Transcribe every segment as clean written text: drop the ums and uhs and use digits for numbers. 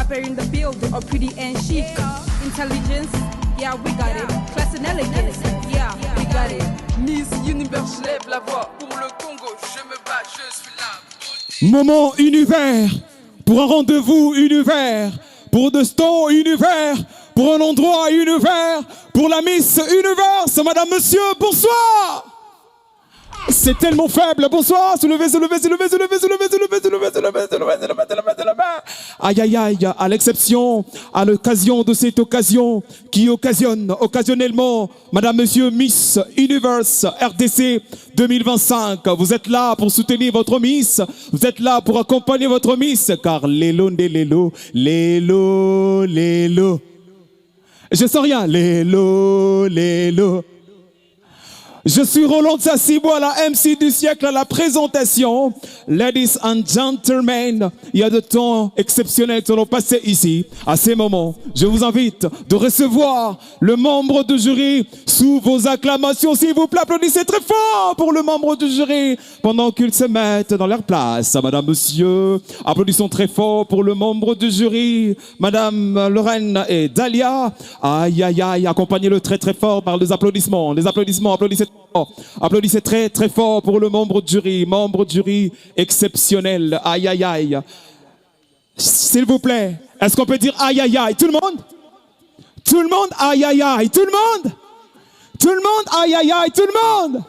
rapper in the building, or pretty and chic. Intelligence, yeah, we got it. Class and elegance, yeah, we got it. Miss Universe, je lève la voix. Pour le Congo, je me bats, je suis là. Moment univers, pour un rendez-vous univers, pour de stone univers, pour un endroit univers, pour la Miss Universe, madame, monsieur, bonsoir. C'est tellement faible, bonsoir, soulevez. Aïe aïe aïe, à l'exception, à l'occasion de cette occasion qui occasionne occasionnellement, madame, monsieur, Miss Universe RDC 2025. Vous êtes là pour soutenir votre Miss, vous êtes là pour accompagner votre Miss, car lélo. Je sens rien, lélo. Je suis Roland Sassibois, la MC du siècle à la présentation. Ladies and gentlemen, il y a de temps exceptionnels qui sont passés ici. À ces moments, je vous invite de recevoir le membre du jury sous vos acclamations. S'il vous plaît, applaudissez très fort pour le membre du jury pendant qu'ils se mettent dans leur place. Madame, monsieur, applaudissons très fort pour le membre du jury. Madame Lorraine et Dalia. Aïe, aïe, aïe, accompagnez-le très très fort par les applaudissements. Les applaudissements, applaudissez. Applaudissez très très fort pour le membre du jury exceptionnel. Aïe aïe aïe. S'il vous plaît, est-ce qu'on peut dire aïe aïe aïe? Tout le monde? Tout le monde aïe aïe aïe? Tout le monde? Tout le monde aïe aïe aïe? Tout le monde?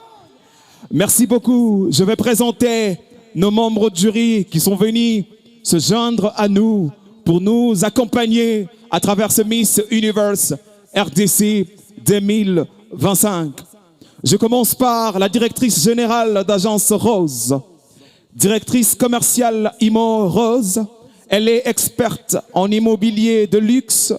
Merci beaucoup. Je vais présenter nos membres de jury qui sont venus se joindre à nous pour nous accompagner à travers ce Miss Universe RDC 2025. Je commence par la directrice générale d'Agence Rose, directrice commerciale Imo Rose. Elle est experte en immobilier de luxe,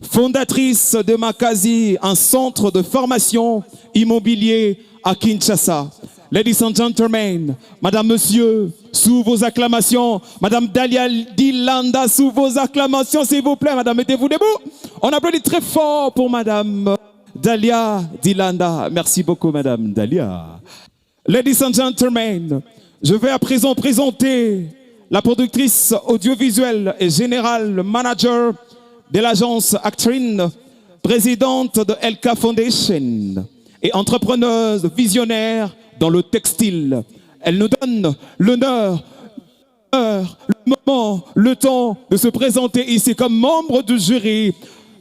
fondatrice de Makazi, un centre de formation immobilier à Kinshasa. Ladies and gentlemen, madame, monsieur, sous vos acclamations, madame Dalia Dilanda, sous vos acclamations, s'il vous plaît, madame, mettez-vous debout. On applaudit très fort pour madame Dalia Dilanda. Merci beaucoup, madame Dalia. Ladies and gentlemen, je vais à présent présenter la productrice audiovisuelle et générale manager de l'agence Actrine, présidente de LK Foundation et entrepreneuse visionnaire dans le textile. Elle nous donne l'honneur, le moment, le temps de se présenter ici comme membre du jury.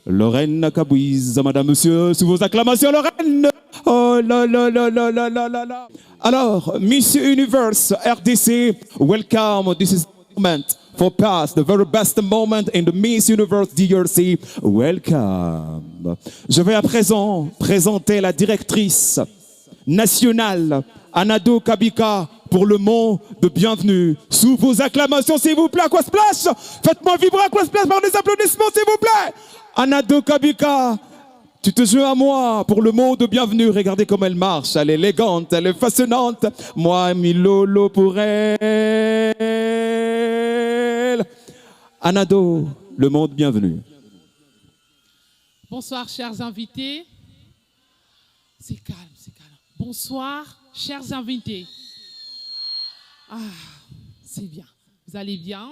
Lorraine Kabouiz, madame, monsieur, sous vos acclamations, Lorraine. Oh là là là là là là là là. Alors, Miss Universe RDC, welcome. This is the moment for past, the very best moment in the Miss Universe DRC. Welcome. Je vais à présent présenter la directrice nationale, Anado Kabika, pour le mot de bienvenue. Sous vos acclamations, s'il vous plaît, Aquasplash. Faites-moi vibrer Aquasplash par des applaudissements, s'il vous plaît. Anado Kabika, tu te joues à moi pour le mot de bienvenue. Regardez comme elle marche, elle est élégante, elle est fascinante. Moi, Milolo pour elle. Anado, le mot de bienvenue. Bonsoir, chers invités. C'est calme, c'est calme. Bonsoir, chers invités. Ah, c'est bien. Vous allez bien?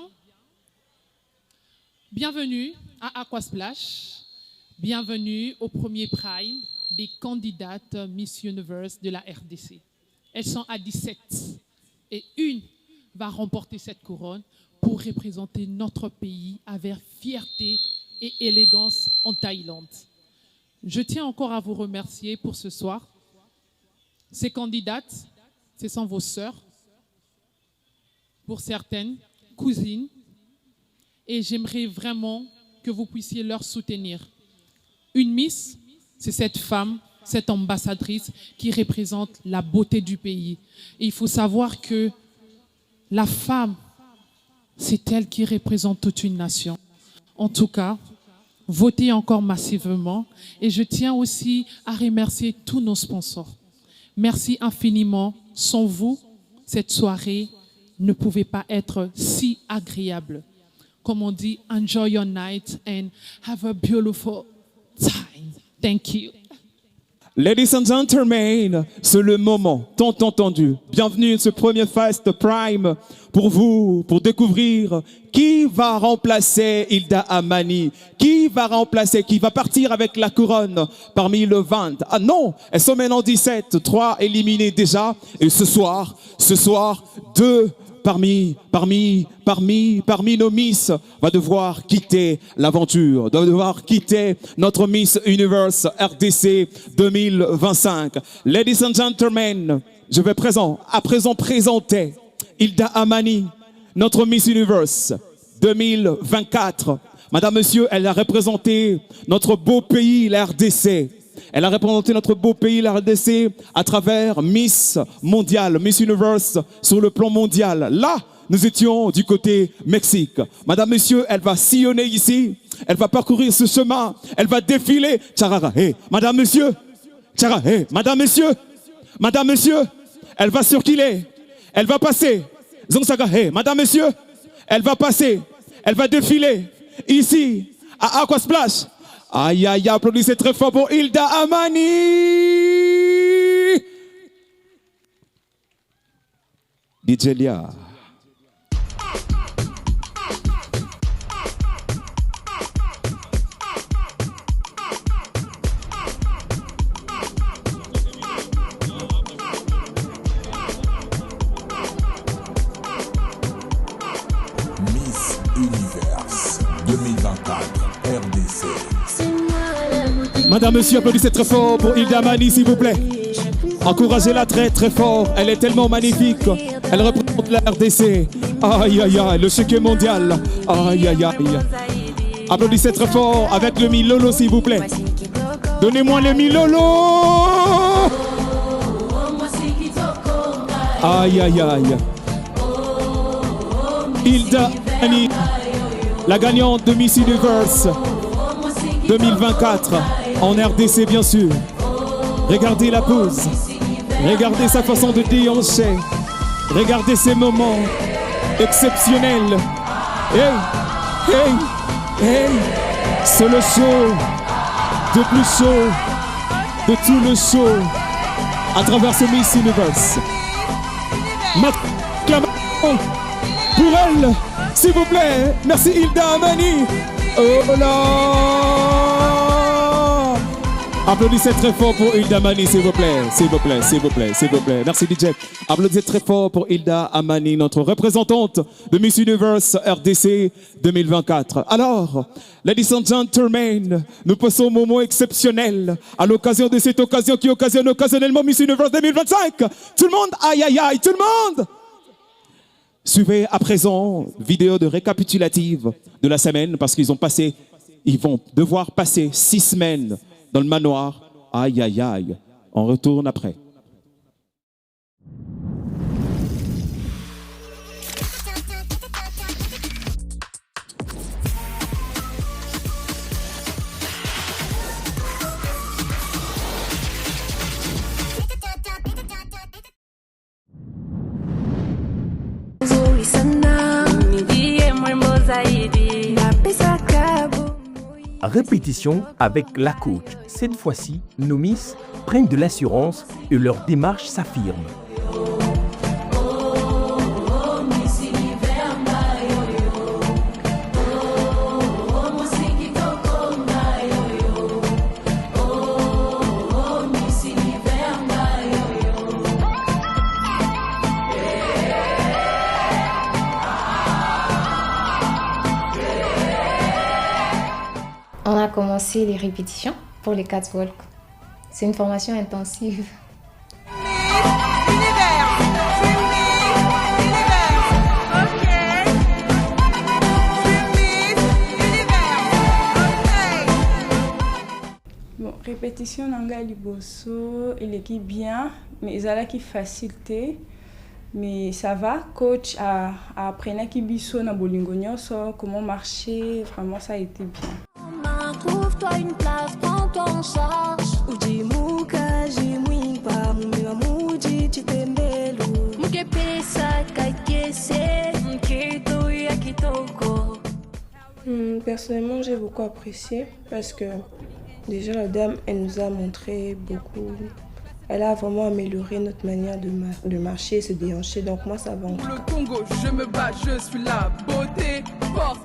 Bienvenue à Aquasplash. Bienvenue au premier prime des candidates Miss Universe de la RDC. Elles sont à 17 et une va remporter cette couronne pour représenter notre pays avec fierté et élégance en Thaïlande. Je tiens encore à vous remercier pour ce soir. Ces candidates, ce sont vos sœurs, pour certaines, cousines, et j'aimerais vraiment que vous puissiez leur soutenir. Une Miss, c'est cette femme, cette ambassadrice qui représente la beauté du pays. Et il faut savoir que la femme, c'est elle qui représente toute une nation. En tout cas, votez encore massivement. Et je tiens aussi à remercier tous nos sponsors. Merci infiniment. Sans vous, cette soirée ne pouvait pas être si agréable. Comme on dit, enjoy your night and have a beautiful time. Thank you. Ladies and gentlemen, c'est le moment tant entendu. Bienvenue à ce premier Fast Prime pour vous, pour découvrir qui va remplacer Hilda Amani, qui va partir avec la couronne parmi le 20. Ah non, elles sont maintenant 17, 3 éliminés déjà. Et ce soir, 2 parmi nos Miss va devoir quitter l'aventure, va devoir quitter notre Miss Universe RDC 2025. Ladies and gentlemen, je vais à présent présenter Hilda Amani, notre Miss Universe 2024. Madame, monsieur, elle a représenté notre beau pays, la RDC. Elle a représenté notre beau pays, la RDC, à travers Miss Mondial, Miss Universe sur le plan mondial. Là, nous étions du côté Mexique. Madame, monsieur, elle va sillonner ici. Elle va parcourir ce chemin. Elle va défiler. Tcharara, hey, madame, monsieur. Tchara, hey, madame, monsieur. Madame, monsieur. Elle va circuler. Elle va passer. Zongsaga, hey, madame, monsieur. Elle va passer. Elle va défiler. Ici, à Aquasplash. Aïe, aïe, applaudissez très fort pour Hilda Amani. DJ Lia. Miss Universe 2024 RDC. Madame, monsieur, applaudissez très fort pour Hilda Amani, s'il vous plaît. Encouragez-la très, très fort. Elle est tellement magnifique. Elle représente la RDC. Aïe, aïe, aïe, le chiquet mondial. Aïe, aïe, aïe. Applaudissez très fort avec le mi-lolo, s'il vous plaît. Donnez-moi le mi-lolo. Aïe, aïe, aïe. Hilda Amani, la gagnante de Miss Universe 2024 en RDC, bien sûr. Regardez la pose, regardez sa façon de déhancher, regardez ces moments exceptionnels. Hey, hey, hey, c'est le show, de plus chaud, de tout le show, à travers ce Miss Universe. Ma acclamation pour elle, s'il vous plaît. Merci Hilda Amani. Oh là! Applaudissez très fort pour Hilda Amani, s'il vous plaît. S'il vous plaît, s'il vous plaît, s'il vous plaît. Merci DJ. Applaudissez très fort pour Hilda Amani, notre représentante de Miss Universe RDC 2024. Alors, ladies and gentlemen, nous passons au moment exceptionnel à l'occasion de cette occasion qui occasionne occasionnellement Miss Universe 2025. Tout le monde, aïe aïe aïe, tout le monde! Suivez à présent vidéo de récapitulative de la semaine parce ils vont devoir passer 6 semaines dans le manoir. Aïe, aïe, aïe. On retourne après. Répétition avec la coach. Cette fois-ci, nos Miss prennent de l'assurance et leur démarche s'affirme. On a commencé les répétitions pour les catwalks. C'est une formation intensive. Bon, répétition nanga liboso, il est bien, mais il a qui facilité. Mais ça va, coach a appris qui biso na bolingo nyonso, comment marcher, vraiment ça a été bien. Trouve-toi une place, prends-toi en charge. Ujimuka, jimwimpa, mumiwa muji, chitembelu. Mukepesa, kaikese, mkito ya kitoko. Personnellement, j'ai beaucoup apprécié parce que Déjà, la dame, elle nous a montré beaucoup. Elle a vraiment amélioré notre manière de marcher et se déhancher. Donc moi, ça va. Pour le Congo, je me bats, je suis la beauté, force.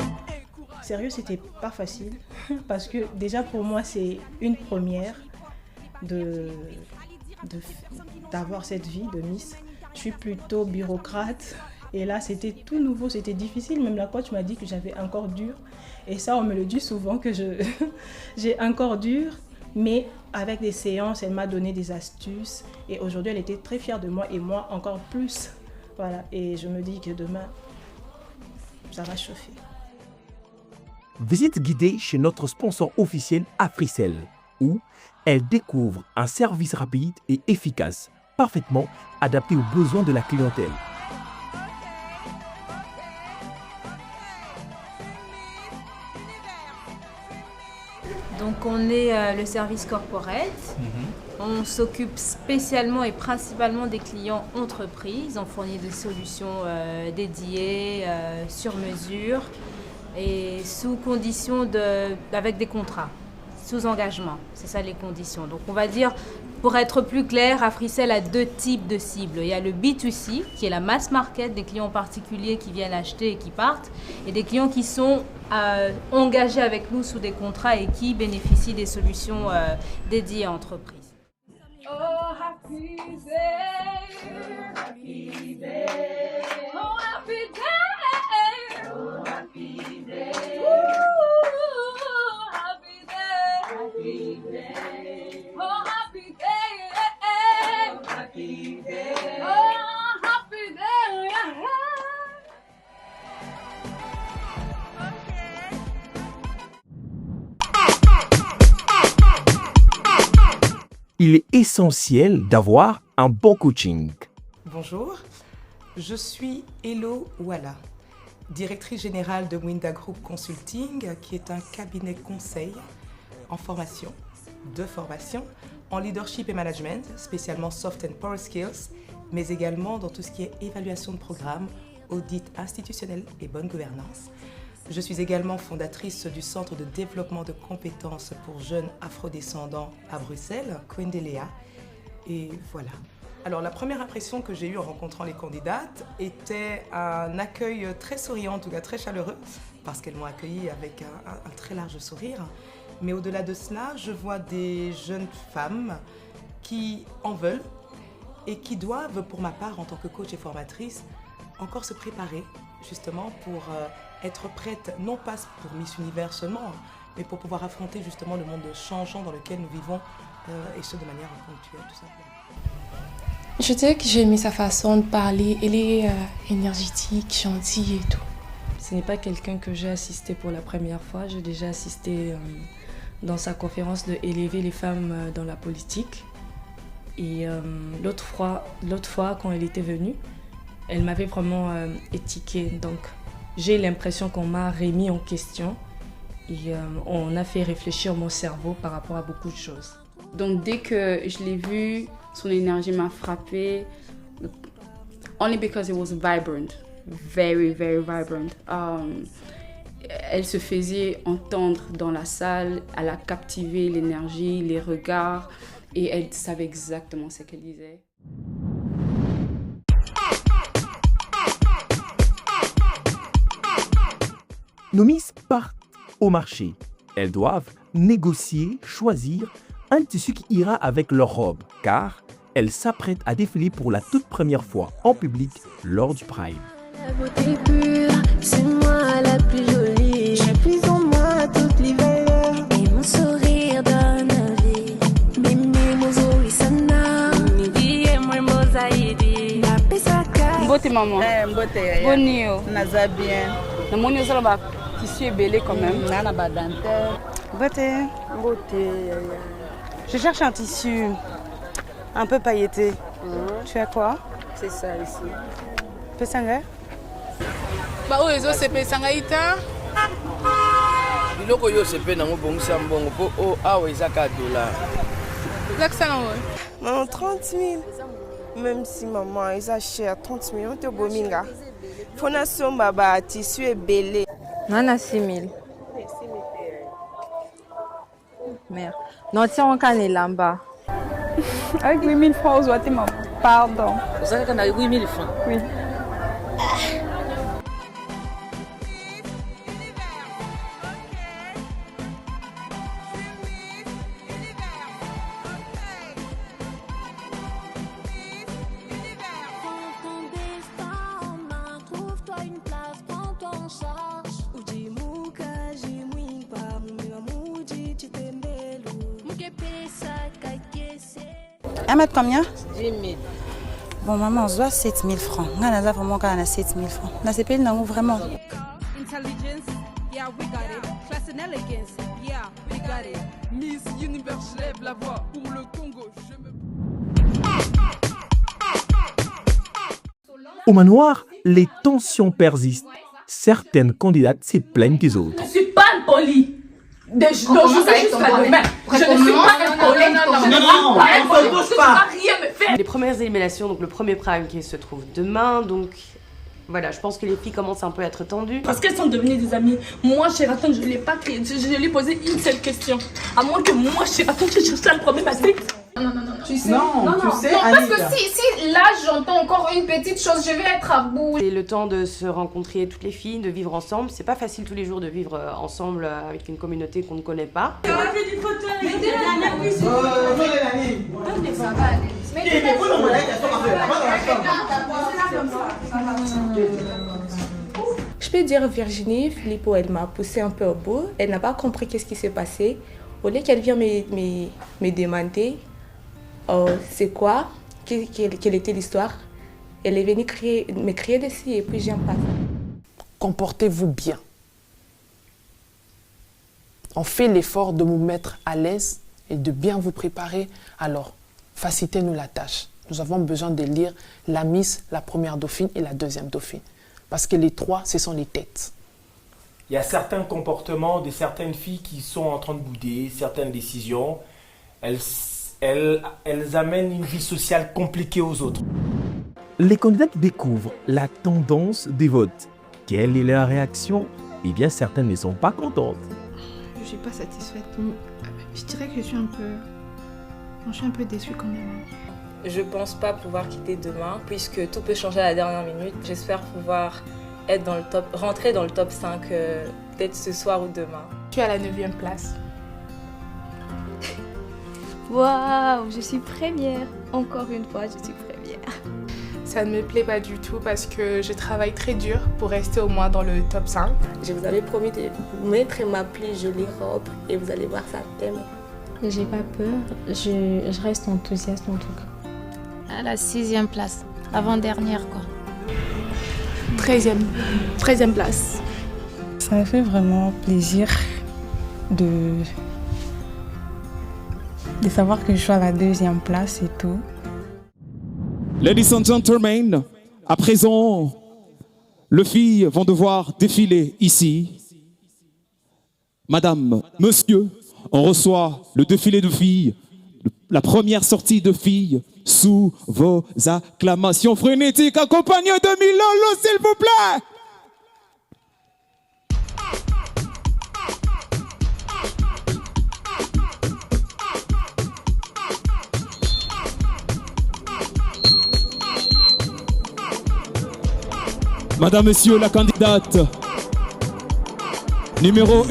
Sérieux, c'était pas facile parce que déjà pour moi, c'est une première d'avoir cette vie de Miss. Je suis plutôt bureaucrate et là, c'était tout nouveau, c'était difficile. Même la coach m'a dit que j'avais un corps dur. Et ça, on me le dit souvent que j'ai un corps dur. Mais avec des séances, elle m'a donné des astuces. Et aujourd'hui, elle était très fière de moi et moi encore plus. Voilà. Et je me dis que demain, ça va chauffer. Visite guidée chez notre sponsor officiel Africell, où elle découvre un service rapide et efficace, parfaitement adapté aux besoins de la clientèle. Donc on est le service corporate. On s'occupe spécialement et principalement des clients entreprises. On fournit des solutions dédiées, sur mesure et sous conditions avec des contrats, sous engagement. C'est ça les conditions. Donc on va dire, pour être plus clair, Africell a 2 types de cibles. Il y a le B2C, qui est la mass market, des clients particuliers qui viennent acheter et qui partent, et des clients qui sont engagés avec nous sous des contrats et qui bénéficient des solutions dédiées à entreprises. Oh, happy day. Happy day. Oh, happy day. Oh, happy day. Ooh, happy day. Happy day. Oh, happy day. Oh, happy day. Oh, happy day. Il est essentiel d'avoir un bon coaching. Bonjour, je suis Hello Walla, directrice générale de Winda Group Consulting, qui est un cabinet conseil en formation, en leadership et management, spécialement soft and power skills, mais également dans tout ce qui est évaluation de programme, audit institutionnel et bonne gouvernance. Je suis également fondatrice du Centre de développement de compétences pour jeunes afrodescendants à Bruxelles, Quendelea. Et voilà. Alors la première impression que j'ai eue en rencontrant les candidates était un accueil très souriant, en tout cas très chaleureux, parce qu'elles m'ont accueilli avec un très large sourire. Mais au-delà de cela, je vois des jeunes femmes qui en veulent et qui doivent, pour ma part, en tant que coach et formatrice, encore se préparer justement pour être prête, non pas pour Miss Univers seulement, mais pour pouvoir affronter justement le monde changeant dans lequel nous vivons, et ce de manière ponctuelle tout simplement. Je dirais que j'ai aimé sa façon de parler. Elle est énergétique, gentille et tout. Ce n'est pas quelqu'un que j'ai assisté pour la première fois. J'ai déjà assisté dans sa conférence de élever les femmes dans la politique. Et l'autre fois, quand elle était venue, elle m'avait vraiment étiquée. Donc, j'ai l'impression qu'on m'a remis en question et on a fait réfléchir mon cerveau par rapport à beaucoup de choses. Donc, dès que je l'ai vue, son énergie m'a frappée. Only because it was vibrant, very, very vibrant. Elle se faisait entendre dans la salle, elle a captivé l'énergie, les regards et elle savait exactement ce qu'elle disait. Nos Miss partent au marché. Elles doivent négocier, choisir un tissu qui ira avec leur robe, car elles s'apprêtent à défiler pour la toute première fois en public lors du Pride. La beauté pure, c'est moi la plus jolie. J'ai plus en moi toutes les valeurs. Et mon sourire donne vie. Mimi mozo isana. Mimi moi mozaidi. La pesaka. Beauté maman. Beauté. Bonio. Naza bien. Na monio ça va tissu est belé quand même. Nana ba dentelle. Beauté. Beauté. Je cherche un tissu un peu pailleté. Tu as quoi? C'est ça ici. Pesanga? Ba oyo zo sepe sanga ita. Biloko yo sepe nango bongisa mbongo po o awa ezaka $. Laksa nango. Maman 30 000. Même si maman ils a cher 30 000 te bominga. Fona somba ba tissu est belé. Nana 6 000. Merde. Non, tiens, on canne là-bas. Avec 8000 francs aux Ouatema. Pardon. Vous savez qu'on a 8000 francs? Oui. Un mètre combien? 10 000. Bon, maman, on se doit 7 000 francs. On a vraiment 7 000 francs. On a ces pays vraiment. Intelligence, yeah, we got it. Class and elegance, yeah, we got it. Miss Universe, je lève la voix pour le Congo. Je me... Au manoir, les tensions persistent. Certaines candidates se plaignent des autres. Je ne suis pas impolie. Je vais jusqu'à demain. Je ne suis pas impolie. On ne bouge pas. Rien me faire. Les premières éliminations, donc le premier prime qui se trouve demain, donc voilà, je pense que les filles commencent un peu à être tendues. Parce qu'elles sont devenues des amies. Moi, Sheraton, je ne l'ai pas créé. Je lui ai posé une seule question. À moins que moi, Sheraton, je cherche un problème avec. Non. Tu sais, parce que si là j'entends encore une petite chose, je vais être à bout. C'est le temps de se rencontrer toutes les filles, de vivre ensemble. C'est pas facile tous les jours de vivre ensemble avec une communauté qu'on ne connaît pas. Je peux dire Virginie, Filippo, elle m'a poussé un peu au bout. Elle n'a pas compris qu'est-ce qui s'est passé. Au lieu qu'elle vienne me demander c'est quoi, quelle était l'histoire, elle est venue me crier dessus et puis j'en passe. Comportez-vous bien. On fait l'effort de vous mettre à l'aise et de bien vous préparer. Alors, facilitez-nous la tâche. Nous avons besoin de lire la Miss, la première dauphine et la deuxième dauphine. Parce que les trois, ce sont les têtes. Il y a certains comportements de certaines filles qui sont en train de bouder, certaines décisions. Elles amènent une vie sociale compliquée aux autres. Les candidates découvrent la tendance des votes. Quelle est leur réaction? Eh bien, certaines ne sont pas contentes. Je ne suis pas satisfaite. Je dirais que je suis un peu déçue quand même. Je pense pas pouvoir quitter demain, puisque tout peut changer à la dernière minute. J'espère pouvoir être rentrer dans le top 5, peut-être ce soir ou demain. Je suis à la 9e place. Waouh, je suis première. Encore une fois, je suis première. Ça ne me plaît pas du tout parce que je travaille très dur pour rester au moins dans le top 5. Je vous avais promis de mettre ma plus jolie robe et vous allez voir ça thème. J'ai pas peur, je reste enthousiaste en tout cas. À la 6e place, avant-dernière quoi. 13e place. Ça me fait vraiment plaisir de savoir que je suis à la 2e place et tout. Ladies and gentlemen, à présent, les filles vont devoir défiler ici. Madame, monsieur, on reçoit le défilé de filles, la première sortie de filles sous vos acclamations frénétiques, accompagnées de Milolo, s'il vous plaît. Madame, monsieur, la candidate numéro 1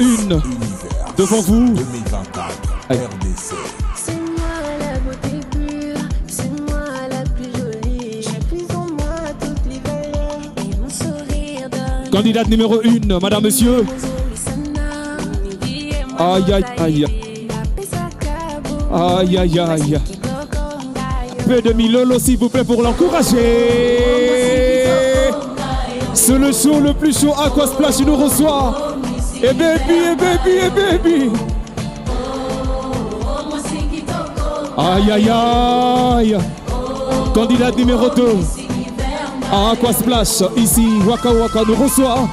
devant vous. 2024, RDC. C'est moi la beauté pure, c'est moi la plus jolie. J'ai plus en moi toutes les valeurs et mon sourire donne. Candidate numéro 1, madame, monsieur. Aïe, aïe, aïe. Aïe, aïe, aïe. Peu de Milolo, s'il vous plaît, pour l'encourager. C'est le show le plus chaud. Aqua Splash nous reçoit. Et baby, et baby, et baby. Aïe, aïe, aïe. Candidate numéro 2 à Aqua Splash. Ici, Waka Waka nous reçoit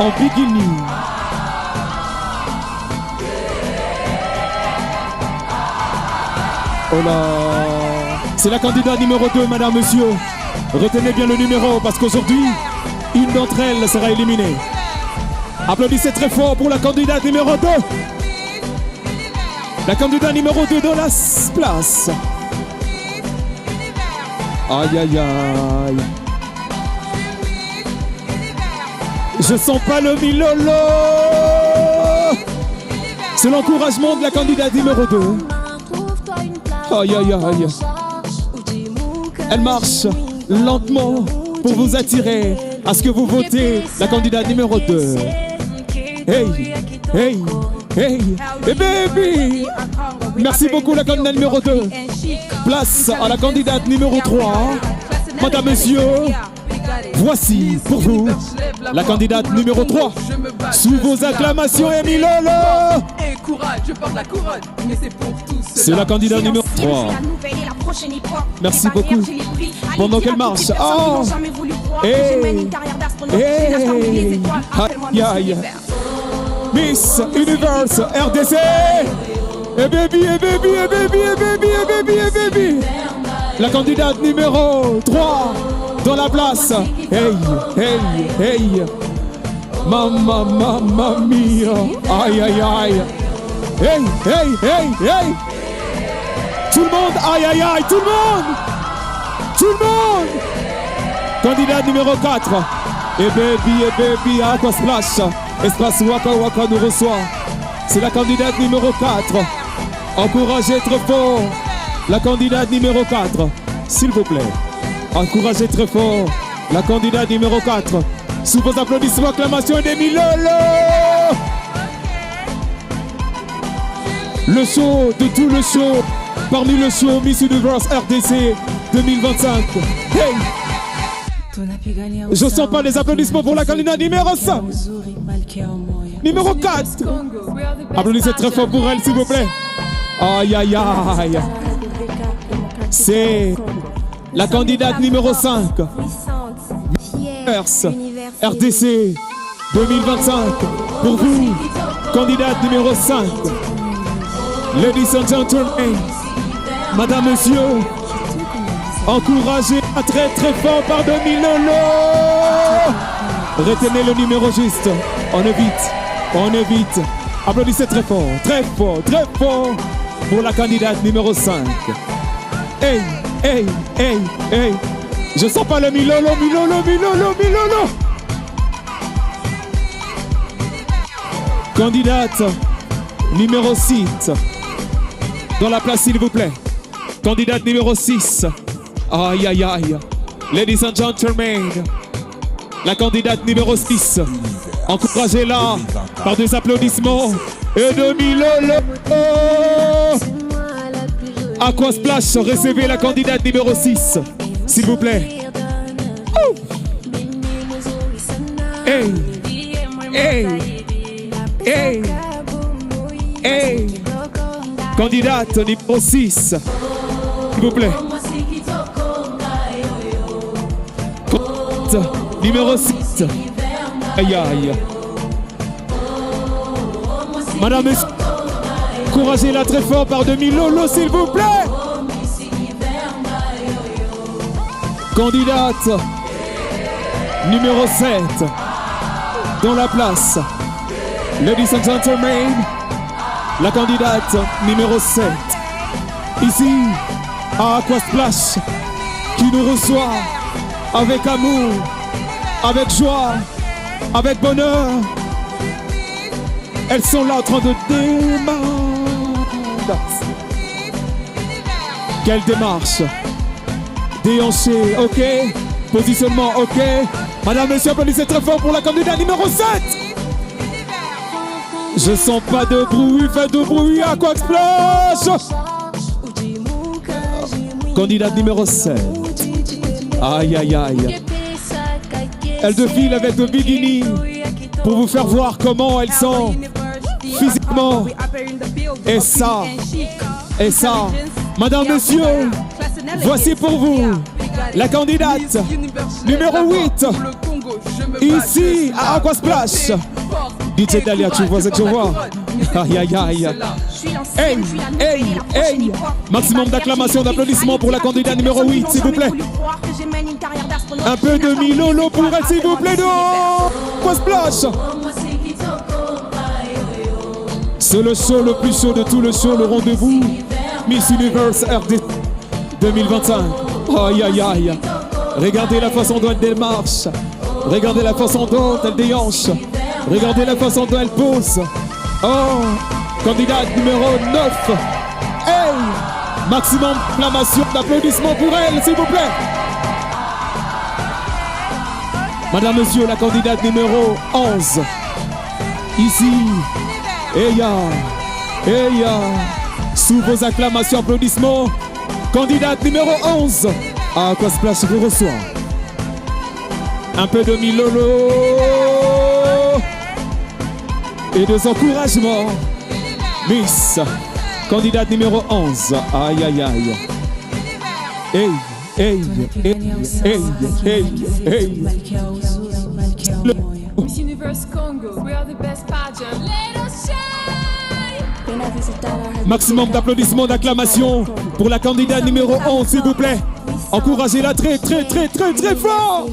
en bikini. Oh là. C'est la candidate numéro 2, madame, monsieur. Retenez bien le numéro parce qu'aujourd'hui, une d'entre elles sera éliminée. Applaudissez très fort pour la candidate numéro 2. La candidate numéro 2 dans la place. Aïe, aïe, aïe. Je sens pas le milolo. C'est l'encouragement de la candidate numéro 2. Aïe, aïe, aïe. Elle marche lentement pour vous attirer à ce que vous votez la candidate numéro 2. Hey, hey, hey, hey baby. Merci beaucoup la candidate numéro 2. Place à la candidate numéro 3. Madame, monsieur, voici pour vous la candidate numéro 3. Sous vos acclamations, Emilolo. C'est la candidate numéro 3. Merci beaucoup. Pendant qu'elle marche. Oh. Hey. Hey. Aïe, aïe. Miss Universe RDC. Et baby, et baby, et baby, et baby, et baby, et baby. La candidate numéro 3 dans la place. Hey, hey, hey. Mamma, mamma mia. Aïe, aïe, aïe. Hey, hey, hey, hey. Tout le monde, aïe, aïe, aïe, tout le monde. Tout le monde. Candidate numéro 4. Et baby, Aqua Splash. Espace Waka Waka nous reçoit. C'est la candidate numéro 4. Encouragez très fort la candidate numéro 4. S'il vous plaît. Encouragez très fort la candidate numéro 4. Sous vos applaudissements, acclamations et des Milolo. Le show de tout le show. Parmi le show Miss Universe RDC 2025. Hey! Je sens pas les applaudissements pour la candidate numéro 5. Numéro 4. Applaudissez très fort pour elle, s'il vous plaît. Aïe, aïe, aïe. C'est la candidate numéro 5. RDC 2025. Pour vous, candidate numéro 5. Ladies and gentlemen, madame, monsieur, encouragez très très fort par Milolo. Retenez le numéro juste. On est vite. Applaudissez très fort, très fort, très fort pour la candidate numéro 5. Hey, hey, hey, hey. Je sens pas le Milolo. Candidate numéro 6. Dans la place, s'il vous plaît. Candidate numéro 6. Aïe, aïe, aïe. Ladies and gentlemen, la candidate numéro 6. Encouragez-la par des applaudissements et de Milolo. Aqua Splash, recevez la candidate numéro 6, s'il vous plaît. Oh. Hey, hey, hey, hey. Candidate numéro 6, s'il vous plaît. Numéro 6. Aïe, aïe. Madame, encouragez-la très fort par Milolo, s'il vous plaît. Candidate numéro 7 dans la place. Ladies and gentlemen, la candidate numéro 7 ici à Aqua Splash qui nous reçoit avec amour, avec joie, avec bonheur. Elles sont là en train de démarrer. Quelle démarche? Déhanché, ok. Positionnement, ok. Madame, monsieur, applaudissez très fort pour la candidate numéro 7. Je sens pas de bruit, faites de bruit à Aqua Splash. Candidate numéro 7. Aïe, aïe, aïe. Elle défile avec le bikini pour vous faire voir comment elles sont physiquement. Et ça, madame, monsieur, voici pour vous la candidate numéro 8 ici à Aqua Splash. DJ Dalia, tu vois ce que je vois? Aïe, aïe, aïe. Hey, hey, hey. Maximum d'acclamations, d'applaudissements pour la candidate numéro 8, s'il vous plaît. Un peu de Milolo pour elle, s'il vous plaît, de Aqua Splash. C'est le show le plus chaud de tout le show, le rendez-vous Miss Universe RD 2025. Aïe aïe aïe. Regardez la façon dont elle marche. Regardez la façon dont elle déhanche. Regardez la façon dont elle pose. Oh, candidate numéro 9. Hey, maximum d'acclamation, d'applaudissements pour elle, s'il vous plaît. Madame, monsieur, la candidate numéro 11. Ici. Eya. Sous vos acclamations, applaudissements. Candidate numéro 11. Aquasplash vous reçoit. Un peu de milolo. Et des encouragements. Miss. Candidate numéro 11. Aïe aïe aïe. Hey. Miss Universe Congo, we are the best pageant. Let us shine. Maximum d'applaudissements, d'acclamations pour la candidate numéro 11, s'il vous plaît. Encouragez-la très fort.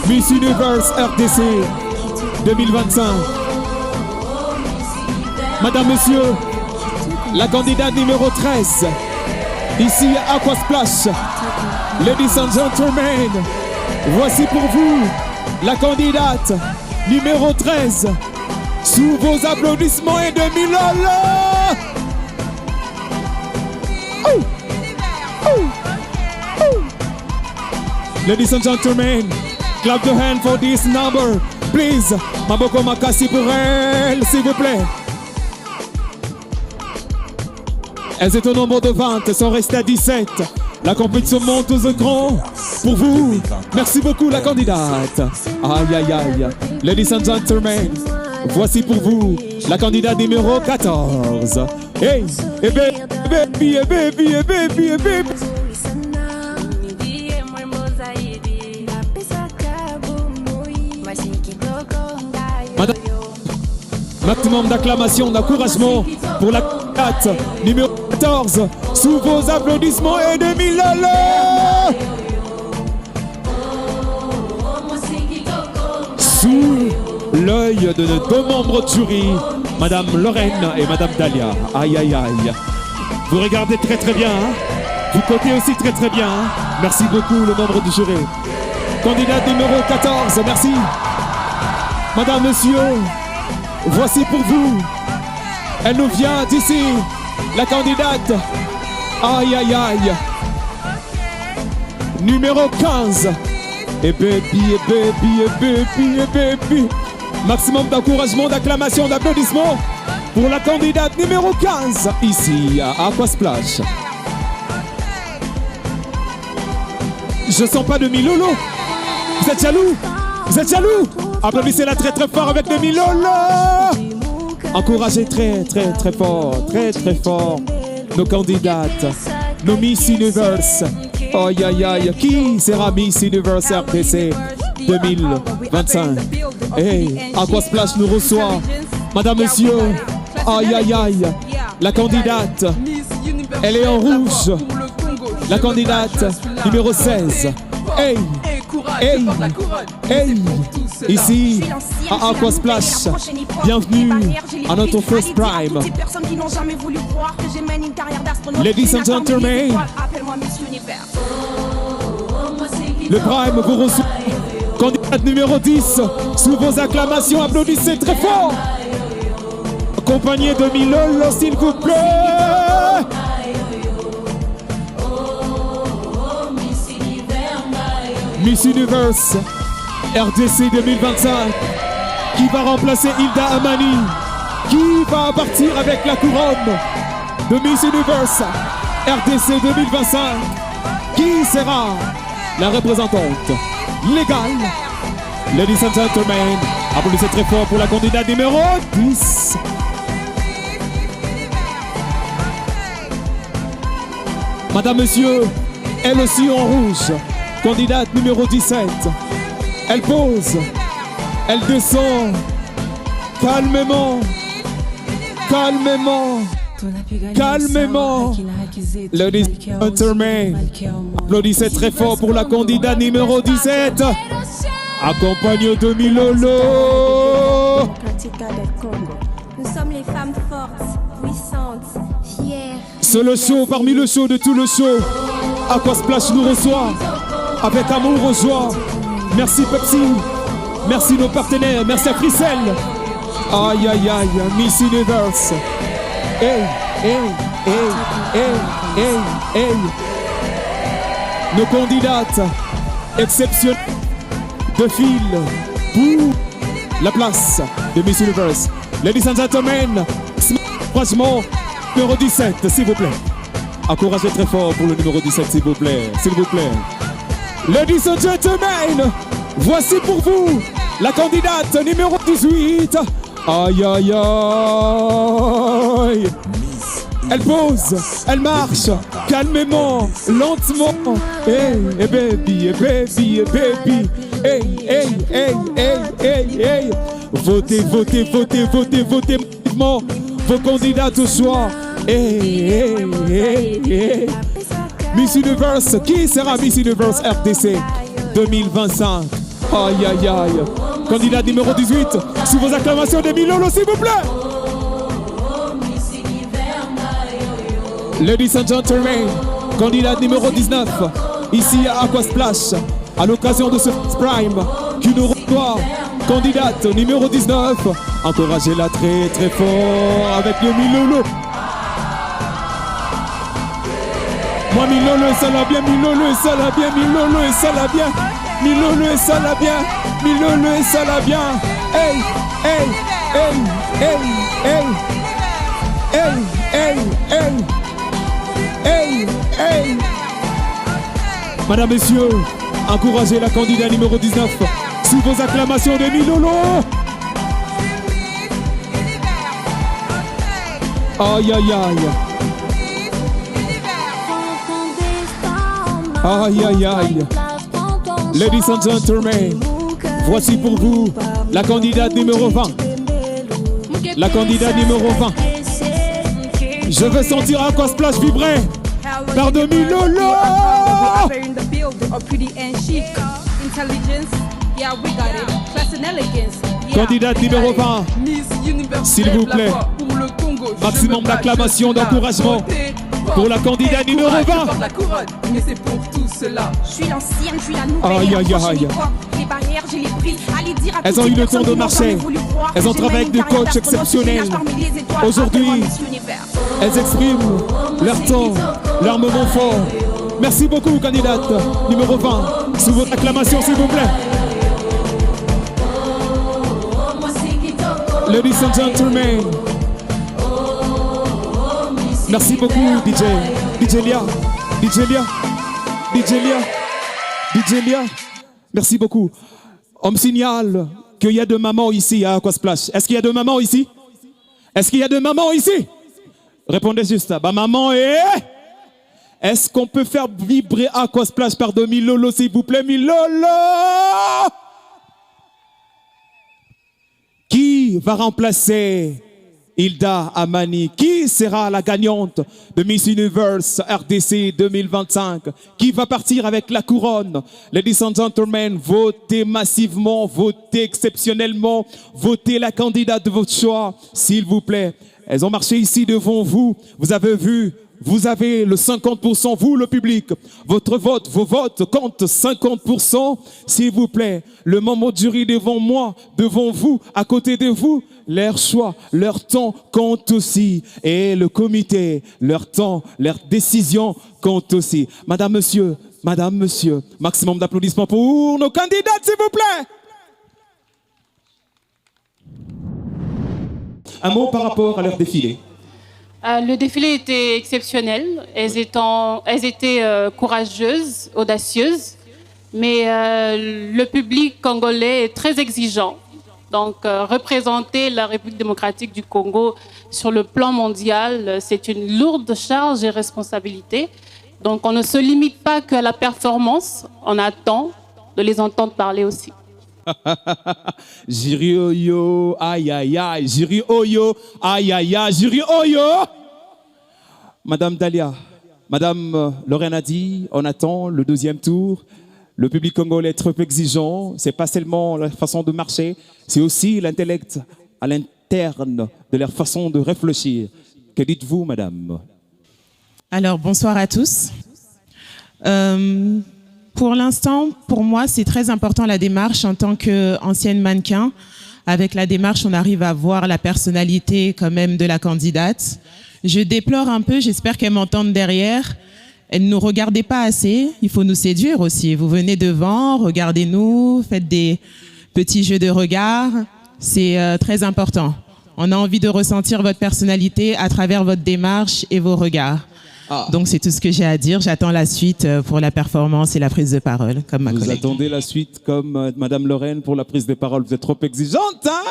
Miss Universe RDC 2025. Madame, monsieur, la candidate numéro 13. Ici à Aquasplash. Ladies and gentlemen, voici pour vous la candidate numéro 13. Sous vos applaudissements et de Milala. Ladies and gentlemen, clap the hand for this number. Please, Maboko Makasi pour elle, s'il vous plaît. Elles étaient au nombre de 20, elles sont restées à 17. La compétition monte aux écrans. Pour vous, merci beaucoup la candidate. Aïe aïe aïe. Ladies and gentlemen, voici pour vous la candidate numéro 14. Hey, baby. Madame, maximum d'acclamation, d'encouragement pour la candidate numéro 14. Sous vos applaudissements et de Milala. Sous l'œil de nos deux membres de jury, Madame Lorraine et Madame Dalia. Aïe aïe aïe. Vous regardez très bien, hein? Vous cotez aussi très bien, hein? Merci beaucoup le membre du jury. Candidate numéro 14, merci. Madame, monsieur, voici pour vous. Elle nous vient d'ici, la candidate. Aïe aïe aïe. Numéro 15. Et baby. Maximum d'encouragement, d'acclamation, d'applaudissements pour la candidate numéro 15, ici à Aquasplash. Je sens pas de Milolo. Vous êtes jaloux? Applaudissez-la très fort avec de Milolo. Encouragez très fort nos candidates, nos Miss Universe. Aïe aïe aïe. Qui sera Miss Universe RDC 2025? Hey, Aquasplash nous reçoit. Madame, monsieur, aïe aïe aïe. La candidate, elle est en rouge. La candidate numéro 16. Hey. Ici à Aquasplash. Bienvenue à notre first prime. Ladies and gentlemen, le prime vous reçoit. Candidate numéro 10, sous vos acclamations, applaudissez très fort. Accompagné de Milolo, s'il vous plaît. Miss Universe RDC 2025. Qui va remplacer Hilda Amani? Qui va partir avec la couronne de Miss Universe RDC 2025? Qui sera la représentante légale? Ladies and gentlemen, applaudissez très fort pour la candidate numéro 10. Madame, monsieur, elle aussi en rouge. Candidate numéro 17. Elle pose. Elle descend. Calmement. Ladies and gentlemen, applaudissez très fort pour la candidate numéro 17. Accompagnée de Milolo. Milolo. Nous sommes les femmes fortes, puissantes, fières. C'est le show parmi le show de tout le show. Aquasplash nous reçoit avec amour et joie. Merci Pepsi, merci nos partenaires, merci à Chriselle. Aïe aïe aïe, Miss Universe. Hey, hey, hey, hey, hey, hey. Nos candidates exceptionnelles de fil pour la place de Miss Universe. Ladies and gentlemen, franchement, numéro 17, s'il vous plaît. Encouragez très fort pour le numéro 17, s'il vous plaît. S'il vous plaît. Ladies and gentlemen, voici pour vous la candidate numéro 18. Aïe, aïe, aïe. Elle pose, elle marche, calmement, lentement. Hey, hey baby, hey baby, hey baby. Hey, hey, hey, hey, hey, hey. Votez, votez, votez, votez, votez massivement vos candidats au choix. Hey, hey, hey, hey. Miss Universe, qui sera Miss Universe RDC 2025? Aïe, aïe, aïe. Candidat numéro 18, sous vos acclamations de Milolo, s'il vous plaît. Ladies and gentlemen, candidat numéro 19, ici à Aquasplash, à l'occasion de ce Prime qui nous reçoit. Candidate numéro 19, encouragez-la très très fort avec le Milolo. Moi Milolo et ça l'a bien, Milolo et ça l'a bien, Milolo et ça l'a bien, Milolo et ça l'a bien, Milolo et ça l'a bien. Hey, hey, hey, hey, hey, hey, hey, hey, hey, hey. Madame, messieurs, encouragez la candidate numéro 19 sous vos acclamations de Milolo. Aïe, aïe, aïe. Aïe, aïe, aïe. Ladies and gentlemen, voici pour vous la candidate numéro 20. La candidate numéro 20. Je veux sentir Aquasplash vibrer par de Milolo. Candidate numéro 20. S'il vous plaît, maximum d'acclamation, d'encouragement pour la candidate numéro 20. Mais c'est pour tout cela. Je suis l'ancienne, je suis la nouvelle. Aïe, aïe, aïe. Les barrières, je les brise. Allez dire à elles ont eu le temps de marcher. Elles ont travaillé avec des coachs exceptionnels. Aujourd'hui, elles expriment leur temps, leur moment fort. Merci beaucoup, candidate numéro 20. Sous votre acclamation, s'il vous plaît. Ladies and gentlemen. Merci beaucoup, DJ. DJ Lia. DJ Lia. DJ Lia. DJ Lia. Merci beaucoup. On me signale qu'il y a deux mamans ici à Aquasplash. Est-ce qu'il y a deux mamans ici? Est-ce qu'il y a deux mamans ici? Répondez juste. Bah, maman et... Est-ce qu'on peut faire vibrer Aquasplash par de Milolo, s'il vous plaît, Milolo? Qui va remplacer Hilda Amani? Qui sera la gagnante de Miss Universe RDC 2025? Qui va partir avec la couronne? Ladies and gentlemen, votez massivement, votez exceptionnellement, votez la candidate de votre choix, s'il vous plaît. Elles ont marché ici devant vous, vous avez vu. Vous avez le 50%, vous le public. Votre vote, vos votes comptent 50%. S'il vous plaît, le membre du jury devant moi, devant vous, à côté de vous, leur choix, leur temps compte aussi. Et le comité, leur temps, leur décision compte aussi. Madame, monsieur, maximum d'applaudissements pour nos candidates, s'il vous plaît. Un mot par rapport à leur défilé. Le défilé était exceptionnel. Elles étaient courageuses, audacieuses, mais le public congolais est très exigeant. Donc, représenter la République démocratique du Congo sur le plan mondial, c'est une lourde charge et responsabilité. Donc, on ne se limite pas qu'à la performance, on attend de les entendre parler aussi. Jury Oyo, aïe aïe aïe, jury Oyo, aïe aïe aïe, jury Oyo. Madame Dalia, Madame Lorraine a dit, on attend le deuxième tour. Le public congolais est trop exigeant. C'est pas seulement la façon de marcher, c'est aussi l'intellect à l'interne de leur façon de réfléchir. Que dites-vous, madame? Alors, bonsoir à tous. Pour l'instant, pour moi, c'est très important la démarche en tant qu'ancienne mannequin. Avec la démarche, on arrive à voir la personnalité quand même de la candidate. Je déplore un peu, j'espère qu'elle m'entende derrière. Elle ne nous regardez pas assez, il faut nous séduire aussi. Vous venez devant, regardez-nous, faites des petits jeux de regard. C'est très important. On a envie de ressentir votre personnalité à travers votre démarche et vos regards. Ah. Donc c'est tout ce que j'ai à dire. J'attends la suite pour la performance et la prise de parole, comme ma collègue. Vous attendez la suite comme Madame Lorraine pour la prise de parole. Vous êtes trop exigeante, hein?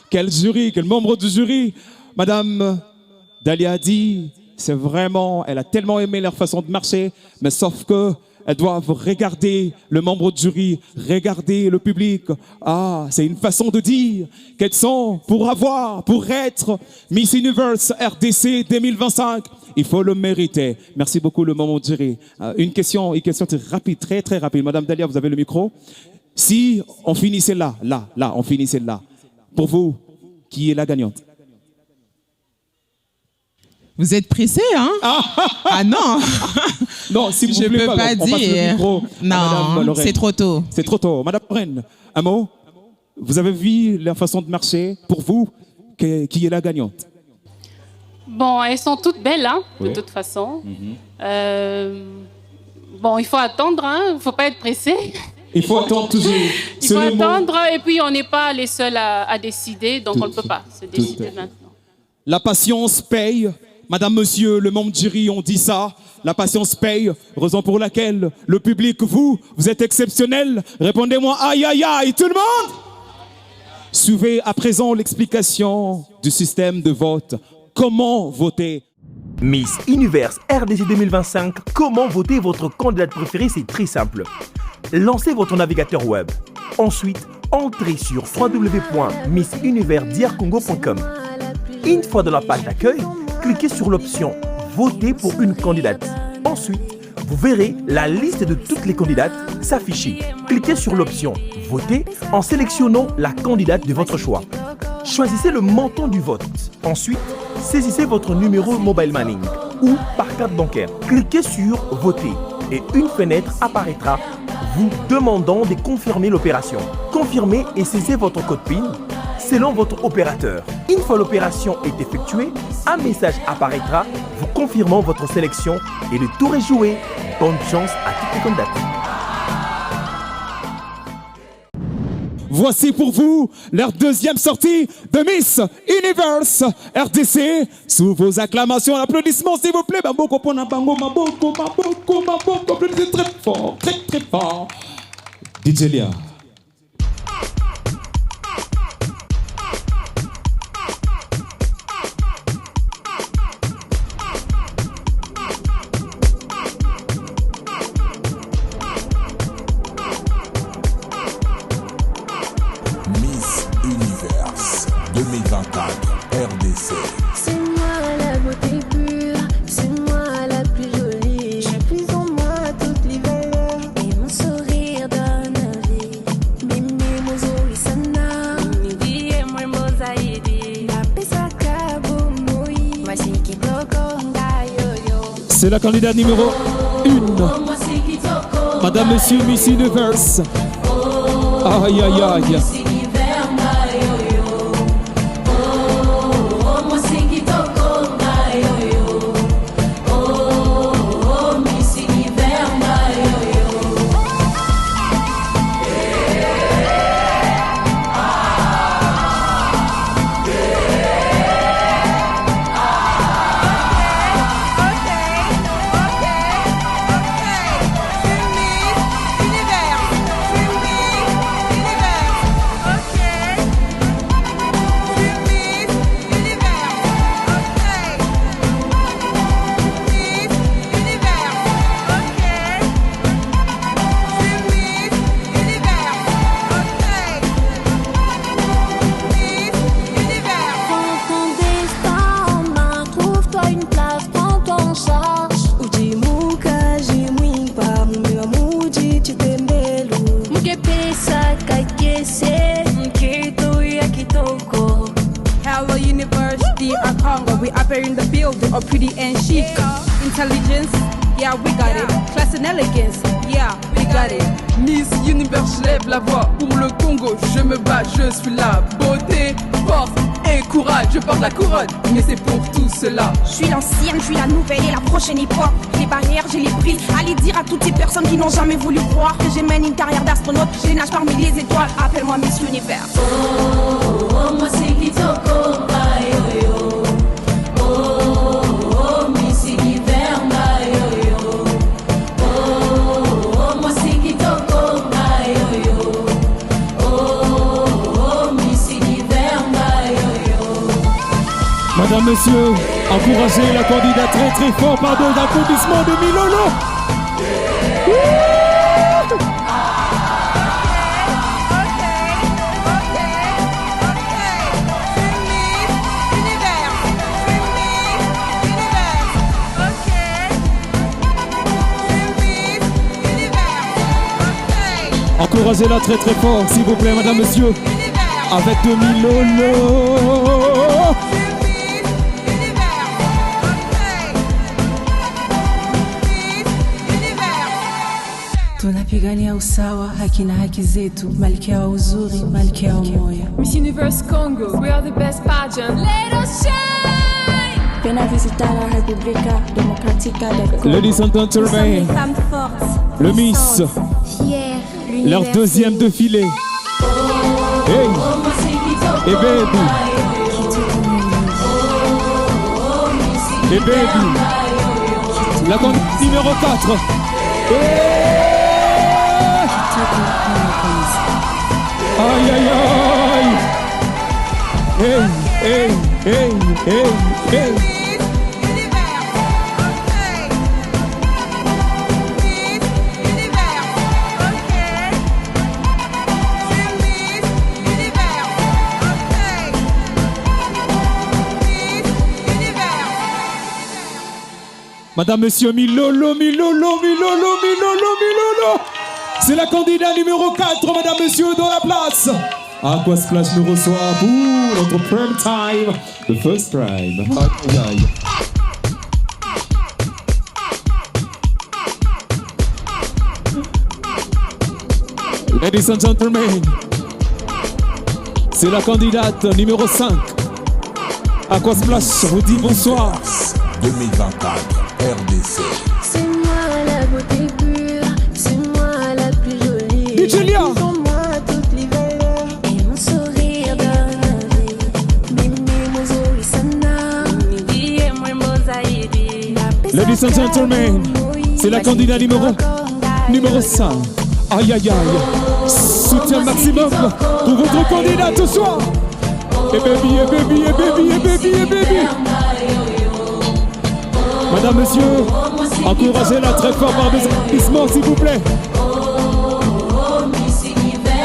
Quel jury, quel membre du jury. Madame Dalia a dit, c'est vraiment, elle a tellement aimé leur façon de marcher, mais sauf que elles doivent regarder le membre du jury, regarder le public. Ah, c'est une façon de dire qu'elles sont pour être Miss Universe RDC 2025. Il faut le mériter. Merci beaucoup, le membre du jury. Une question très rapide, très rapide. Madame Dalia, vous avez le micro. Si on finissait là, on finissait là. Pour vous, qui est la gagnante? Vous êtes pressé, hein? Ah non. Non, si vous je voulez peux pas on passe le micro non, c'est trop tôt. C'est trop tôt. Madame Lorraine, un mot. Vous avez vu leur façon de marcher. Pour vous, qui est la gagnante? Bon, elles sont toutes belles, hein, Oui. de toute façon. Bon, il faut attendre, hein, il ne faut pas être pressé. Il faut attendre toujours. Il faut attendre, et puis on n'est pas les seuls à décider, donc on ne peut pas se décider maintenant. La patience paye. Madame, monsieur, le membre du jury ont dit ça. La patience paye, raison pour laquelle le public, vous êtes exceptionnel. Répondez-moi, aïe, aïe, aïe, tout le monde. Suivez à présent l'explication du système de vote. Comment voter? Miss Univers RDC 2025, comment voter votre candidate préférée? C'est très simple. Lancez votre navigateur web. Ensuite, entrez sur www.missuniversdrcongo.com. Une fois dans la page d'accueil, cliquez sur l'option « Voter pour une candidate ». Ensuite, vous verrez la liste de toutes les candidates s'afficher. Cliquez sur l'option « Voter » en sélectionnant la candidate de votre choix. Choisissez le montant du vote. Ensuite, saisissez votre numéro mobile money ou par carte bancaire. Cliquez sur « Voter » et une fenêtre apparaîtra vous demandant de confirmer l'opération. Confirmez et saisissez votre code PIN selon votre opérateur. Une fois l'opération est effectuée, un message apparaîtra vous confirmant votre sélection et le tour est joué. Bonne chance à toutes les candidates. Voici pour vous leur deuxième sortie de Miss Universe RDC. Sous vos acclamations, applaudissements s'il vous plaît. Maboko, applaudissez très fort, très fort. DJ Lia. Miss Univers 2024 RDC. C'est moi la beauté pure, c'est moi la plus jolie. J'ai plus en moi toutes les valeurs et mon sourire donne vie. Mimi mozuri sana, ndiye mwembo zaidi. Napesa kabumui, masiki toko ngayoyo. C'est la candidate numéro 1. Madame, monsieur, Miss Universe. Aïe, aïe, aïe. rapper in the building. All pretty and chic. Intelligence, yeah, we got it. Class and elegance, yeah, we got it. Miss Univers, je lève la voix. Pour le Congo, je me bats, je suis là. Beauté, force et courage, je porte la couronne, mais c'est pour tout cela. Je suis l'ancienne, je suis la nouvelle et la prochaine époque. Les barrières, je les brise. Allez dire à toutes ces personnes qui n'ont jamais voulu croire que j'ai mené une carrière d'astronaute. Je nage parmi les étoiles. Appelle-moi Miss Univers. Oh, moi c'est Kitoko, aïe, yo. Oh, Miss Univers, aïe, yo. Oh, moi c'est Kitoko, aïe, yo. Oh, Miss Univers, aïe, yo. Madame, monsieur, encouragez la candidate très très fort par deux applaudissements de Milolo. Encouragez-la très très fort, s'il vous plaît, madame, monsieur, avec 2000 lolo. Tunapigania usawa, haki na haki zetu, malkia wa uzuri, malkia wa moyo. Miss Universe Congo, we are the best pageant. Let us shine. Pena visitar la República Democrática del Congo. Ladies and gentlemen, le Miss, leur deuxième défilé. Hey, et baby, et baby, la candidate numéro 4. Aïe aïe aïe. Hey, hey, hey, hey, hey. Madame, monsieur, Milolo, Milolo, Milolo, Milolo, Milolo. C'est la candidate numéro 4, madame, monsieur, dans la place. Aqua Splash nous reçoit pour notre prime time, the first prime. Aïe, aïe. Ladies and gentlemen, c'est la candidate numéro 5. Aqua Splash vous dit bonsoir. 2024, RDC. C'est moi la beauté pure, c'est moi la plus jolie. Julia. Pour moi toutes les valeurs et mon sourire donne la vie. Mimi mozo isana, midi et moi mozaïdi. Ladies and gentlemen, c'est la candidate numéro 5. Aïe aïe aïe. Soutien maximum pour votre candidat ce soir. Et baby, et baby, et baby, et baby, et baby. Madame, monsieur, encouragez-la très fort par des applaudissements, s'il vous plaît.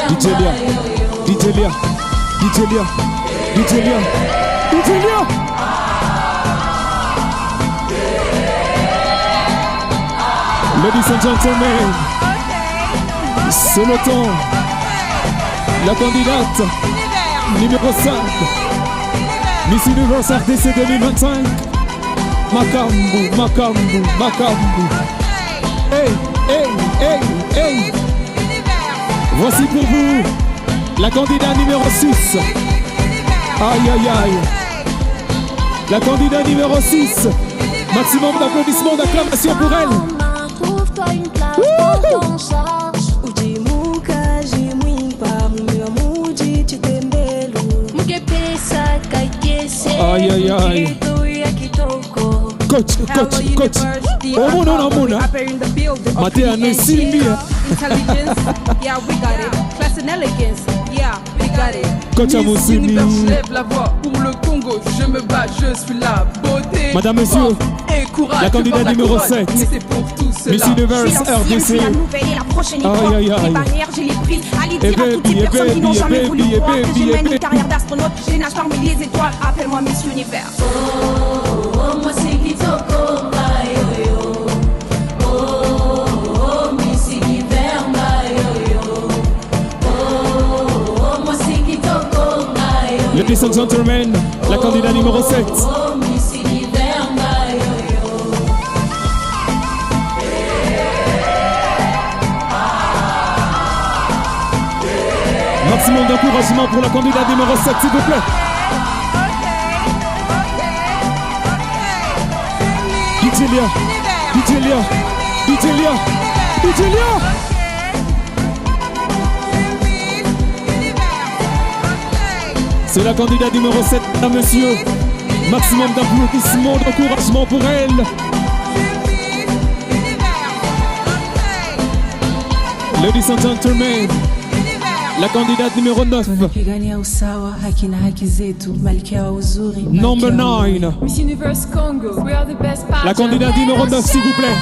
DJ Lia, DJ Lia, DJ Lia, DJ Lia, DJ Lia. Ladies and gentlemen, c'est le temps. La candidate numéro 5, Miss Universe RDC 2025. Makambu, Makambu, Makambu. Hey, hey, hey, hey. Voici pour vous la candidate numéro 6. Aïe, aïe, aïe. La candidate numéro 6. Maximum d'applaudissements, d'acclamations pour elle. Trouve-toi une place pour ton charge. Ujimuka, jimwimpa, mumiwamuji, chitembelu. Mukepesa, kaikese. Aïe, aïe, aïe. Coach, coach, coach. Oh, mon nom, mon nom. Matéa Nessimia. Intelligence, yeah, we got it. Class and elegance, yeah, we got it. Coach Amosimi. Je lève la voix. Pour le Congo, je me bats, je suis là. Beauté, Madame, monsieur, et courage, la candidate numéro 7. Mais c'est pour tout cela. Miss Universe RDC. Aïe, aïe, aïe. Les barrières, je les brise. Allez dire à toutes ces personnes qui n'ont jamais voulu croire que j'ai mené une carrière d'astronaute. Je nage parmi les étoiles. Appelle-moi Miss Univers. Oh, moi c'est Kitoko, aïe, yo. Oh, Miss Univers, aïe, yo. Oh, moi c'est Kitoko, aïe, yo. Ladies and gentlemen, la candidate numéro 7. Oh, Miss Univers. Maximum d'encouragement pour la candidate numéro 7, s'il vous plaît. DJ Lia, DJ Lia, DJ Lia, DJ Lia. C'est la candidate numéro 7, mesdames, messieurs. Maximum d'applaudissements, d'encouragement pour elle. Ladies and gentlemen, la candidate numéro 9. Tunapigania usawa, haki na haki zetu, malkia wa uzuri. Number 9. Miss Universe Congo, we are the best pageant. La candidate numéro 9, s'il vous plaît.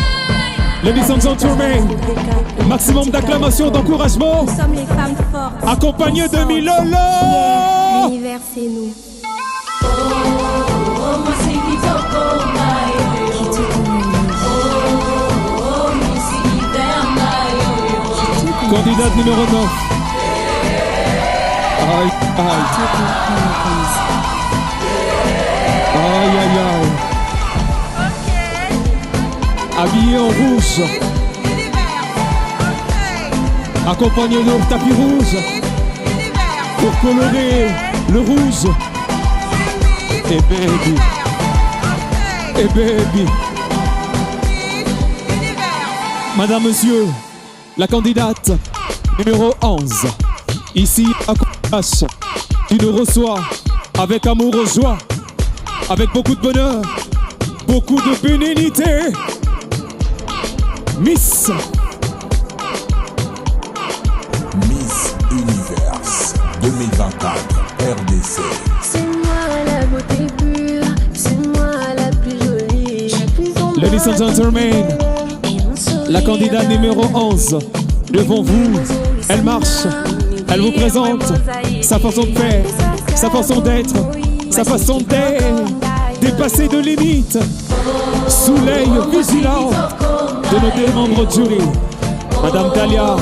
Ladies and gentlemen, maximum d'acclamation, d'encouragement. Nous sommes les femmes fortes. Accompagné de Milolo. L'univers, c'est nous. Candidate numéro 9. Aïe, aïe. Aïe, aïe, aïe. Habillée en rouge. Accompagnée de tapis rouge. Pour colorer le rouge. Et baby. Et baby. Madame, monsieur, la candidate numéro 11. Ici, à Courage, tu nous reçois avec amour et joie, avec beaucoup de bonheur, beaucoup de bénignité. Miss Univers 2024 RDC. C'est moi la beauté pure, c'est moi la plus jolie. Ladies and gentlemen, la candidate numéro 11, devant vous, elle marche, elle vous présente sa façon de faire, sa façon d'être, sa façon d'être, dépasser de limites, sous l'œil vigilant de nos deux membres de jury, Madame Talia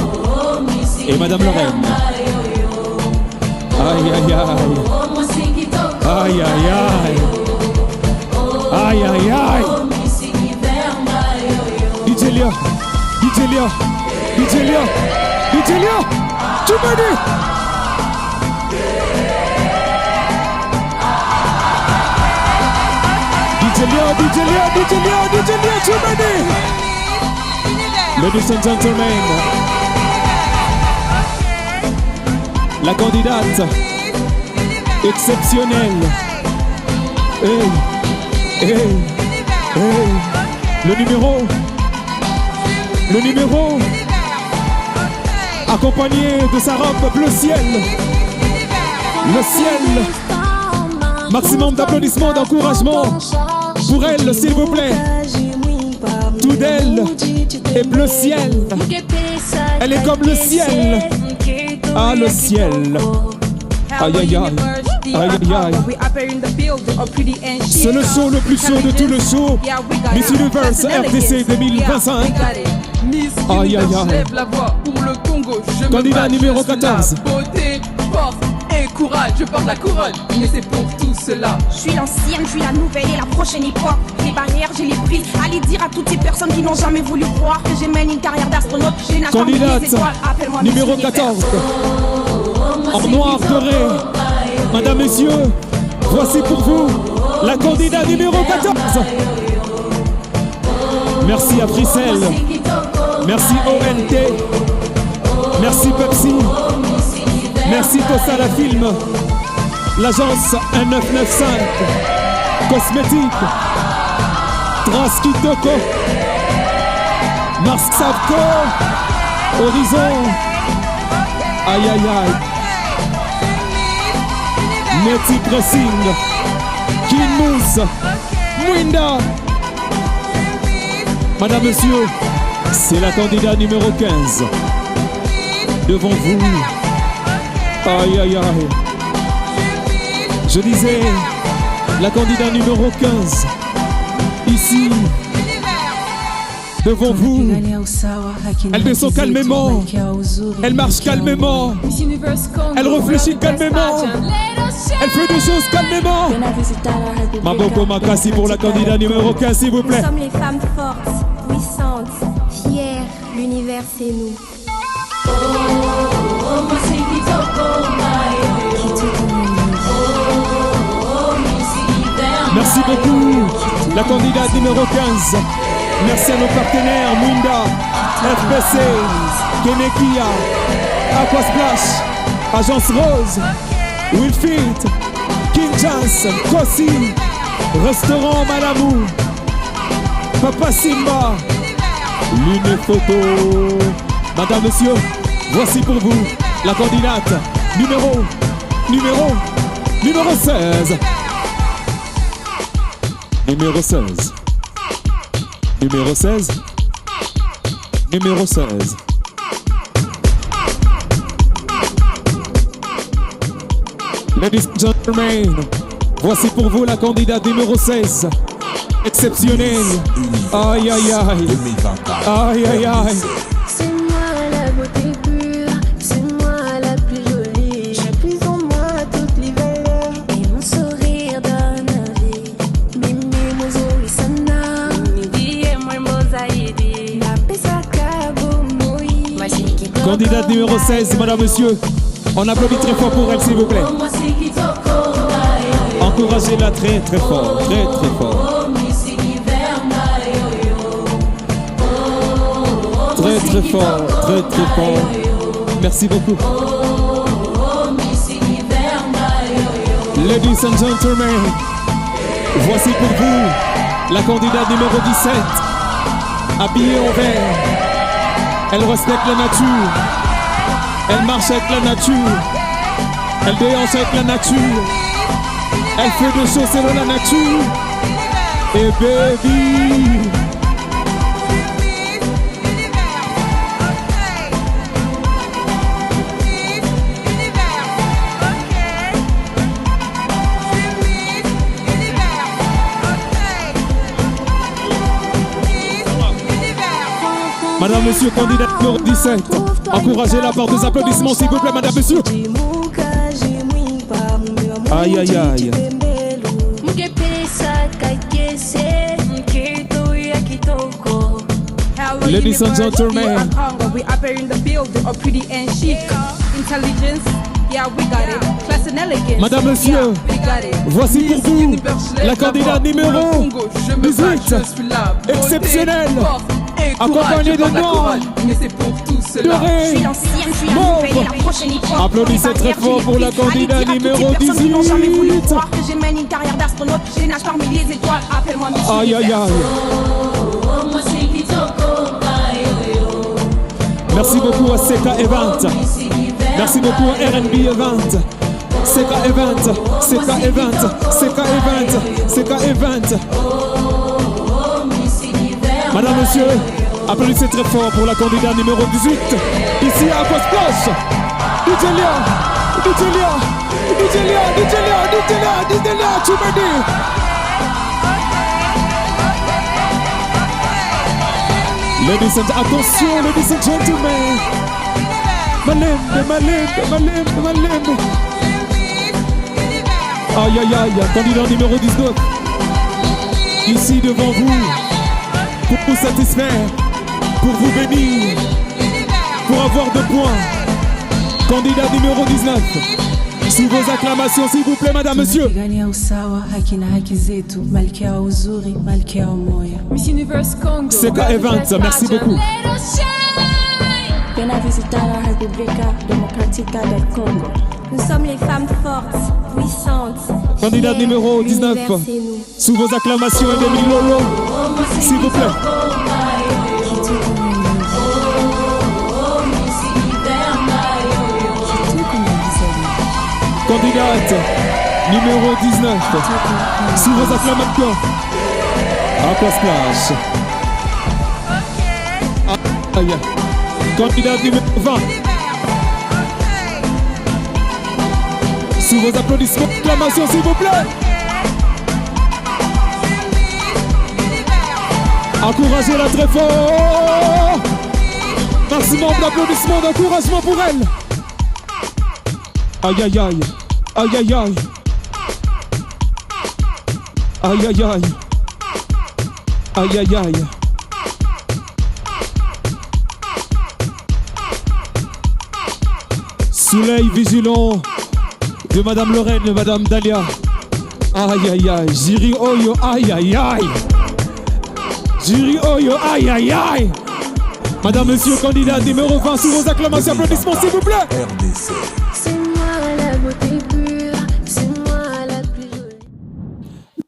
et Madame Lorraine. Aïe aïe aïe, aïe aïe aïe, aïe aïe aïe. DJ Lia, DJ Lia, DJ Lia, DJ Lia, tu m'as dit. DJ Lia, DJ Lia, DJ Lia, DJ Lia, tu m'as dit. Ladies and gentlemen, la candidate exceptionnelle. Hey, hey, hey. Le numéro, accompagné de sa robe bleu ciel. Le ciel. Maximum d'applaudissements, d'encouragement pour elle, s'il vous plaît. Tout d'elle est bleu ciel. Elle est comme le ciel. Ah, le ciel. Aïe, aïe, aïe. Aïe, aïe, aïe. C'est le show le plus chaud de tout le show. Miss Universe RDC 2025. Aïe, aïe, aïe. Lève la voix pour le Congo. Candidat numéro 14. Beauté, force et courage. Je porte la couronne, mais c'est pour tout cela. Je suis l'ancienne, je suis la nouvelle et la prochaine époque. Les barrières, j'ai les prises. Allez dire à toutes ces personnes qui n'ont jamais voulu croire que j'ai mené une carrière d'astronaute. J'ai nage parmi les étoiles. Appelle-moi numéro 14. En noir doré. Madame, messieurs, voici pour vous la candidate numéro 14. Merci à Frissel. Merci ONT. Merci Pepsi. Merci Tosala Film. L'agence 1995. Cosmétique. Transkitoko. Mars Savco. Horizon. Aïe aïe aïe. Neti Pressing. Kinmous. Mwinda. Madame, monsieur, c'est la candidate numéro 15. Devant vous. Aïe aïe aïe. Je disais, la candidate numéro 15. Ici. Devant vous. Elle descend calmement. Elle marche calmement. Elle réfléchit calmement. Elle fait des choses calmement. Maboko Makasi pour la candidate numéro 15, s'il vous plaît. Nous sommes les femmes fortes, puissantes, fières. L'univers, c'est nous. Merci beaucoup. La candidate numéro 15. Merci à nos partenaires Mwinda, FPC, Kenekia, Aquasplash, Agence Rose, Wilfit, King Jazz, Kossi, Restaurant Malamou, Papa Simba, Lune Photo. Madame, monsieur, voici pour vous la candidate numéro 16. Numéro 16. Numéro 16. Numéro 16. Ladies and gentlemen, voici pour vous la candidate numéro 16. Exceptionnelle. Aïe aïe aïe. Aïe aïe aïe. C'est moi la beauté pure, c'est moi la plus jolie. J'ai plus en moi toutes les valeurs et mon sourire donne la vie. Mimi mozuri sana, nidie mwembo zaidi. La pesa kabumui. Candidate numéro 16, madame, monsieur. On applaudit très fort pour elle, s'il vous plaît. Encouragez-la très très fort, très très fort. Très très fort, très très fort. Merci beaucoup. Ladies and gentlemen, voici pour vous la candidate numéro 17. Habillée en vert. Elle respecte la nature. Elle marche avec la nature. Elle déhanche avec la nature. Elle fait des choses selon la nature. Et baby. Madame, monsieur, candidat numéro 17. Encouragez-la par des applaudissements, s'il vous plaît, madame, monsieur. Aïe, aïe, aïe. Ladies and gentlemen. We up here in the field, are pretty and chic. Intelligence, yeah, we got it. Class and elegance, Madame, monsieur, yeah, we got it. voici pour vous la candidate numéro 18. Exceptionnelle. Accompagnée de noirs, de ré, mauve. Applaudissez très fort pour la candidate numéro 18. J'ai mené une carrière d'astronaute, je nage parmi les étoiles, appelle-moi Miss. Aïe aïe aïe. Merci beaucoup à Seka Event. Merci beaucoup à R&B Event. Seka Event, Seka Event, Seka Event, Seka Event. Madame, monsieur, applaudissez très fort pour la candidate numéro 18. Ici à Aquasplash. DJ Lia, DJ Lia, DJ Lia, DJ Lia, DJ Lia, DJ Lia, tu m'as dit. Ladies and attention, ladies and gentlemen. Malembe. Aïe aïe aïe, candidat numéro 19. Ici devant vous. Pour vous satisfaire, pour vous bénir, pour avoir 2 points. Candidat numéro 19. Sous vos acclamations, s'il vous plaît, madame, monsieur. Miss Universe Congo. Seka Event, merci beaucoup. Nous sommes les femmes fortes, puissantes. Candidat numéro 19. Sous vos acclamations et des mille lolo, s'il vous plaît. Candidate numéro 19. Sous vos acclamations. Aquasplash. Aïe. Candidate numéro 20. Sous vos applaudissements, acclamations, s'il vous plaît. Encouragez-la très fort. Maximum d'applaudissements, d'encouragement pour elle. Aïe aïe aïe. Aïe aïe aïe. Aïe aïe aïe. Aïe aïe aïe. Soleil vigilant de Madame Lorraine et Madame Dalia. Aïe aïe aïe, Jiri Oyo, aïe aïe aïe. Jiri Oyo, aïe aïe aïe. Madame, monsieur, candidat numéro 20, sous vos acclamations, applaudissements s'il vous plaît. RDC. C'est moi la beauté pure, c'est moi la plus jolie.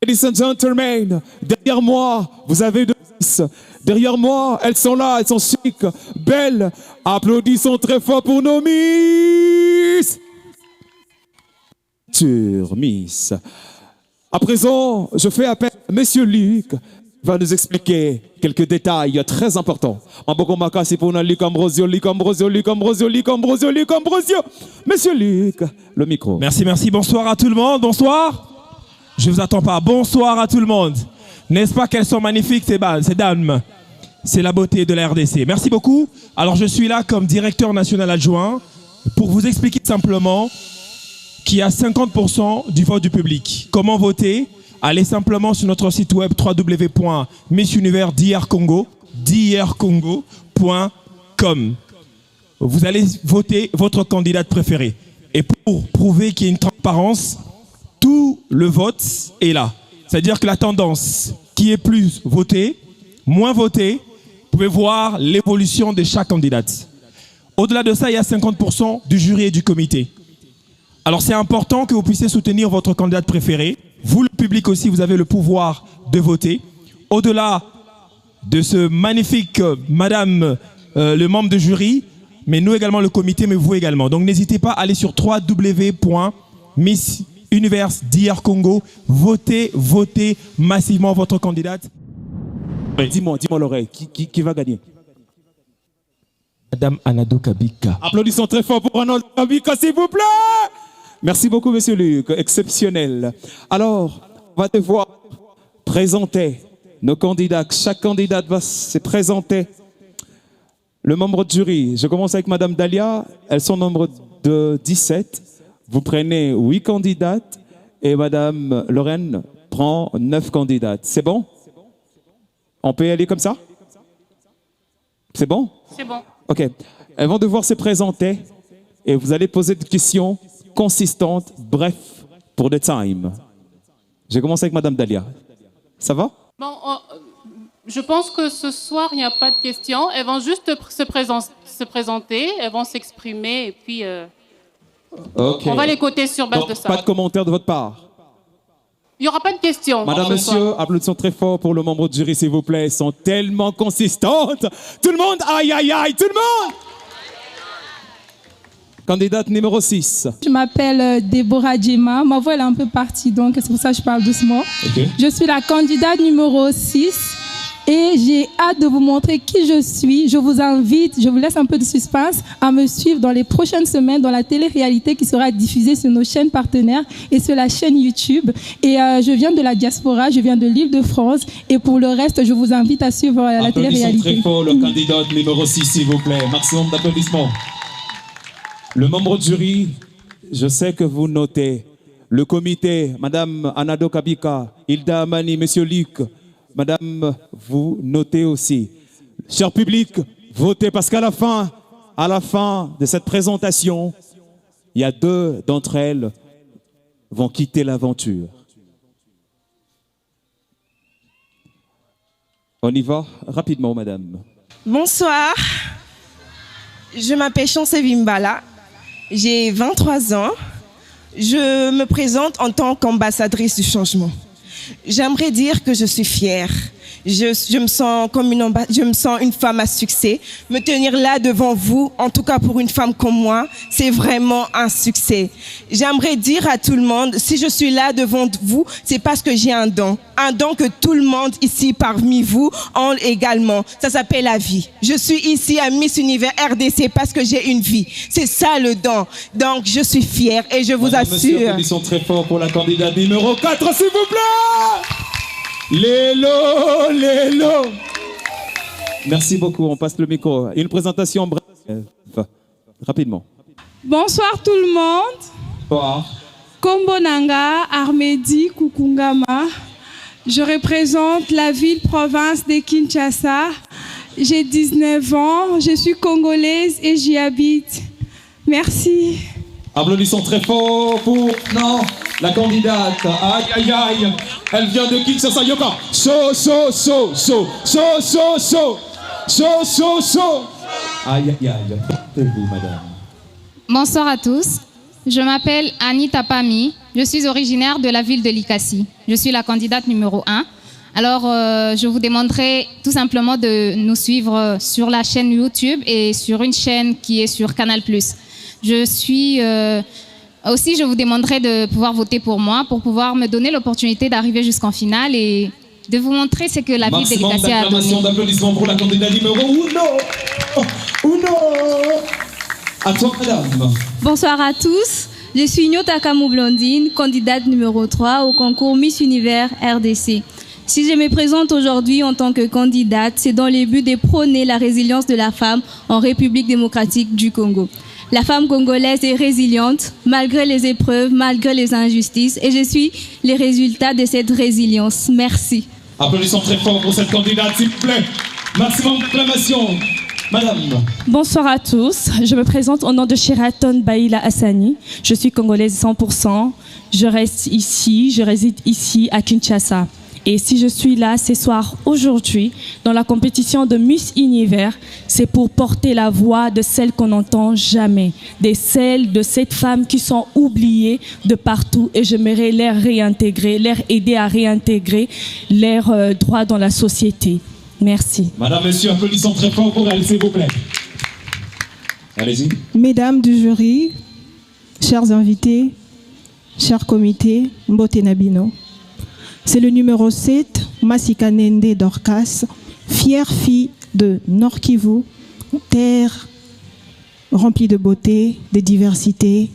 Ladies and gentlemen, derrière moi, vous avez deux miss. Derrière moi, elles sont là, elles sont chic, belles. Applaudissons très fort pour nos miss. Miss. À présent, je fais appel à Monsieur Luc. Il va nous expliquer quelques détails très importants. Monsieur Luc, le micro. Merci, bonsoir à tout le monde, bonsoir. Je vous attends pas, bonsoir à tout le monde. N'est-ce pas qu'elles sont magnifiques ces dames? C'est la beauté de la RDC. Merci beaucoup. Alors je suis là comme directeur national adjoint pour vous expliquer simplement qu'il y a 50% du vote du public. Comment voter? Allez simplement sur notre site web www.missunivers.com. Vous allez voter votre candidate préférée. Et pour prouver qu'il y a une transparence, tout le vote est là. C'est-à-dire que la tendance qui est plus votée, moins votée, vous pouvez voir l'évolution de chaque candidate. Au-delà de ça, il y a 50% du jury et du comité. Alors c'est important que vous puissiez soutenir votre candidate préférée. Vous, le public aussi, vous avez le pouvoir de voter. Au-delà de ce magnifique madame, le membre de jury, mais nous également le comité, mais vous également. Donc n'hésitez pas à aller sur www.missunivers.com. Votez massivement votre candidate. Dis-moi l'oreille, qui va gagner? Madame Anado Kabika. Applaudissons très fort pour Anado Kabika, s'il vous plaît. Merci beaucoup, Monsieur Luc, exceptionnel. Alors, on va devoir présenter nos candidats. Chaque candidate va se présenter. Le membre de jury, je commence avec Madame Dalia. Elles sont au nombre de 17. Vous prenez 8 candidates et Madame Lorraine prend 9 candidates. C'est bon? On peut y aller comme ça? C'est bon? C'est bon. Ok. Elles vont devoir se présenter et vous allez poser des questions consistantes, bref, pour le time. J'ai commencé avec Madame Dalia. Ça va? Bon, je pense que ce soir, il n'y a pas de questions. Elles vont juste se présenter, elles vont s'exprimer et puis Okay. On va les coter sur base de ça. Pas de commentaires de votre part? Il n'y aura pas de questions. Madame, monsieur, applaudissons très fort pour le membre du jury, s'il vous plaît. Elles sont tellement consistantes. Tout le monde, aïe, aïe, aïe, tout le monde! Candidate numéro 6. Je m'appelle Déborah Djema. Ma voix elle est un peu partie, donc c'est pour ça que je parle doucement. Okay. Je suis la candidate numéro 6 et j'ai hâte de vous montrer qui je suis. Je vous invite, je vous laisse un peu de suspense, à me suivre dans les prochaines semaines dans la télé-réalité qui sera diffusée sur nos chaînes partenaires et sur la chaîne YouTube. Et je viens de la diaspora, je viens de l'Île-de-France et pour le reste, je vous invite à suivre la télé-réalité. Applaudissons très fort le candidat numéro 6, s'il vous plaît. Maximum d'applaudissements. Le membre du jury, je sais que vous notez. Le comité, Madame Anado Kabika, Hilda Amani, Monsieur Luc, Madame, vous notez aussi. Cher public, votez parce qu'à la fin de cette présentation, il y a 2 d'entre elles vont quitter l'aventure. On y va rapidement, Madame. Bonsoir, je m'appelle Chancey Vimbala. J'ai 23 ans. Je me présente en tant qu'ambassadrice du changement. J'aimerais dire que je suis fière. Je me sens une femme à succès. Me tenir là devant vous, en tout cas pour une femme comme moi, c'est vraiment un succès. J'aimerais dire à tout le monde, si je suis là devant vous, c'est parce que j'ai un don que tout le monde ici parmi vous ont également. Ça s'appelle la vie. Je suis ici à Miss Univers RDC parce que j'ai une vie. C'est ça le don. Donc je suis fière et je vous assure. Monsieur, applaudissons très fort pour la candidate numéro 4, s'il vous plaît. Lélo. Merci beaucoup, on passe le micro. Une présentation brève, rapidement. Bonsoir tout le monde. Bonsoir. Kombo Nanga, Armedi Kukungama. Je représente la ville-province de Kinshasa. J'ai 19 ans, je suis congolaise et j'y habite. Merci. Applaudissons très fort pour... Non, La candidate, aïe aïe aïe, elle vient de Kinshasa, Yoka. So, so, so, so, so, so, so, so, so, so. Aïe aïe aïe, portez-vous, madame. Bonsoir à tous. Je m'appelle Anita Pami. Je suis originaire de la ville de Likasi. Je suis la candidate numéro 1. Alors, je vous demanderai tout simplement de nous suivre sur la chaîne YouTube et sur une chaîne qui est sur Canal+. Aussi, je vous demanderai de pouvoir voter pour moi, pour pouvoir me donner l'opportunité d'arriver jusqu'en finale et de vous montrer ce que la ville de Likasi a donné. D'applaudissements pour la candidate numéro 1. À toi, madame. Bonsoir à tous. Je suis Nyota Kamou Blondine, candidate numéro 3 au concours Miss Univers RDC. Si je me présente aujourd'hui en tant que candidate, c'est dans le but de prôner la résilience de la femme en République démocratique du Congo. La femme congolaise est résiliente, malgré les épreuves, malgré les injustices, et je suis les résultats de cette résilience. Merci. Applaudissons très fort pour cette candidate, s'il vous plaît. Maximum d'acclamation. Madame. Bonsoir à tous. Je me présente au nom de Sheraton Baïla Hassani. Je suis congolaise 100%. Je réside ici à Kinshasa. Et si je suis là ce soir, aujourd'hui, dans la compétition de Miss Univers, c'est pour porter la voix de celles qu'on n'entend jamais, de celles de ces femmes qui sont oubliées de partout, et j'aimerais les réintégrer, les aider à réintégrer leurs droits dans la société. Merci. Madame, monsieur, applaudissons très fort pour elle, s'il vous plaît. Allez-y. Mesdames du jury, chers invités, chers comités, Mbote Nabino. C'est le numéro 7, Masika Nende Dorcas, fière fille de Nord Kivu, terre remplie de beauté, de diversité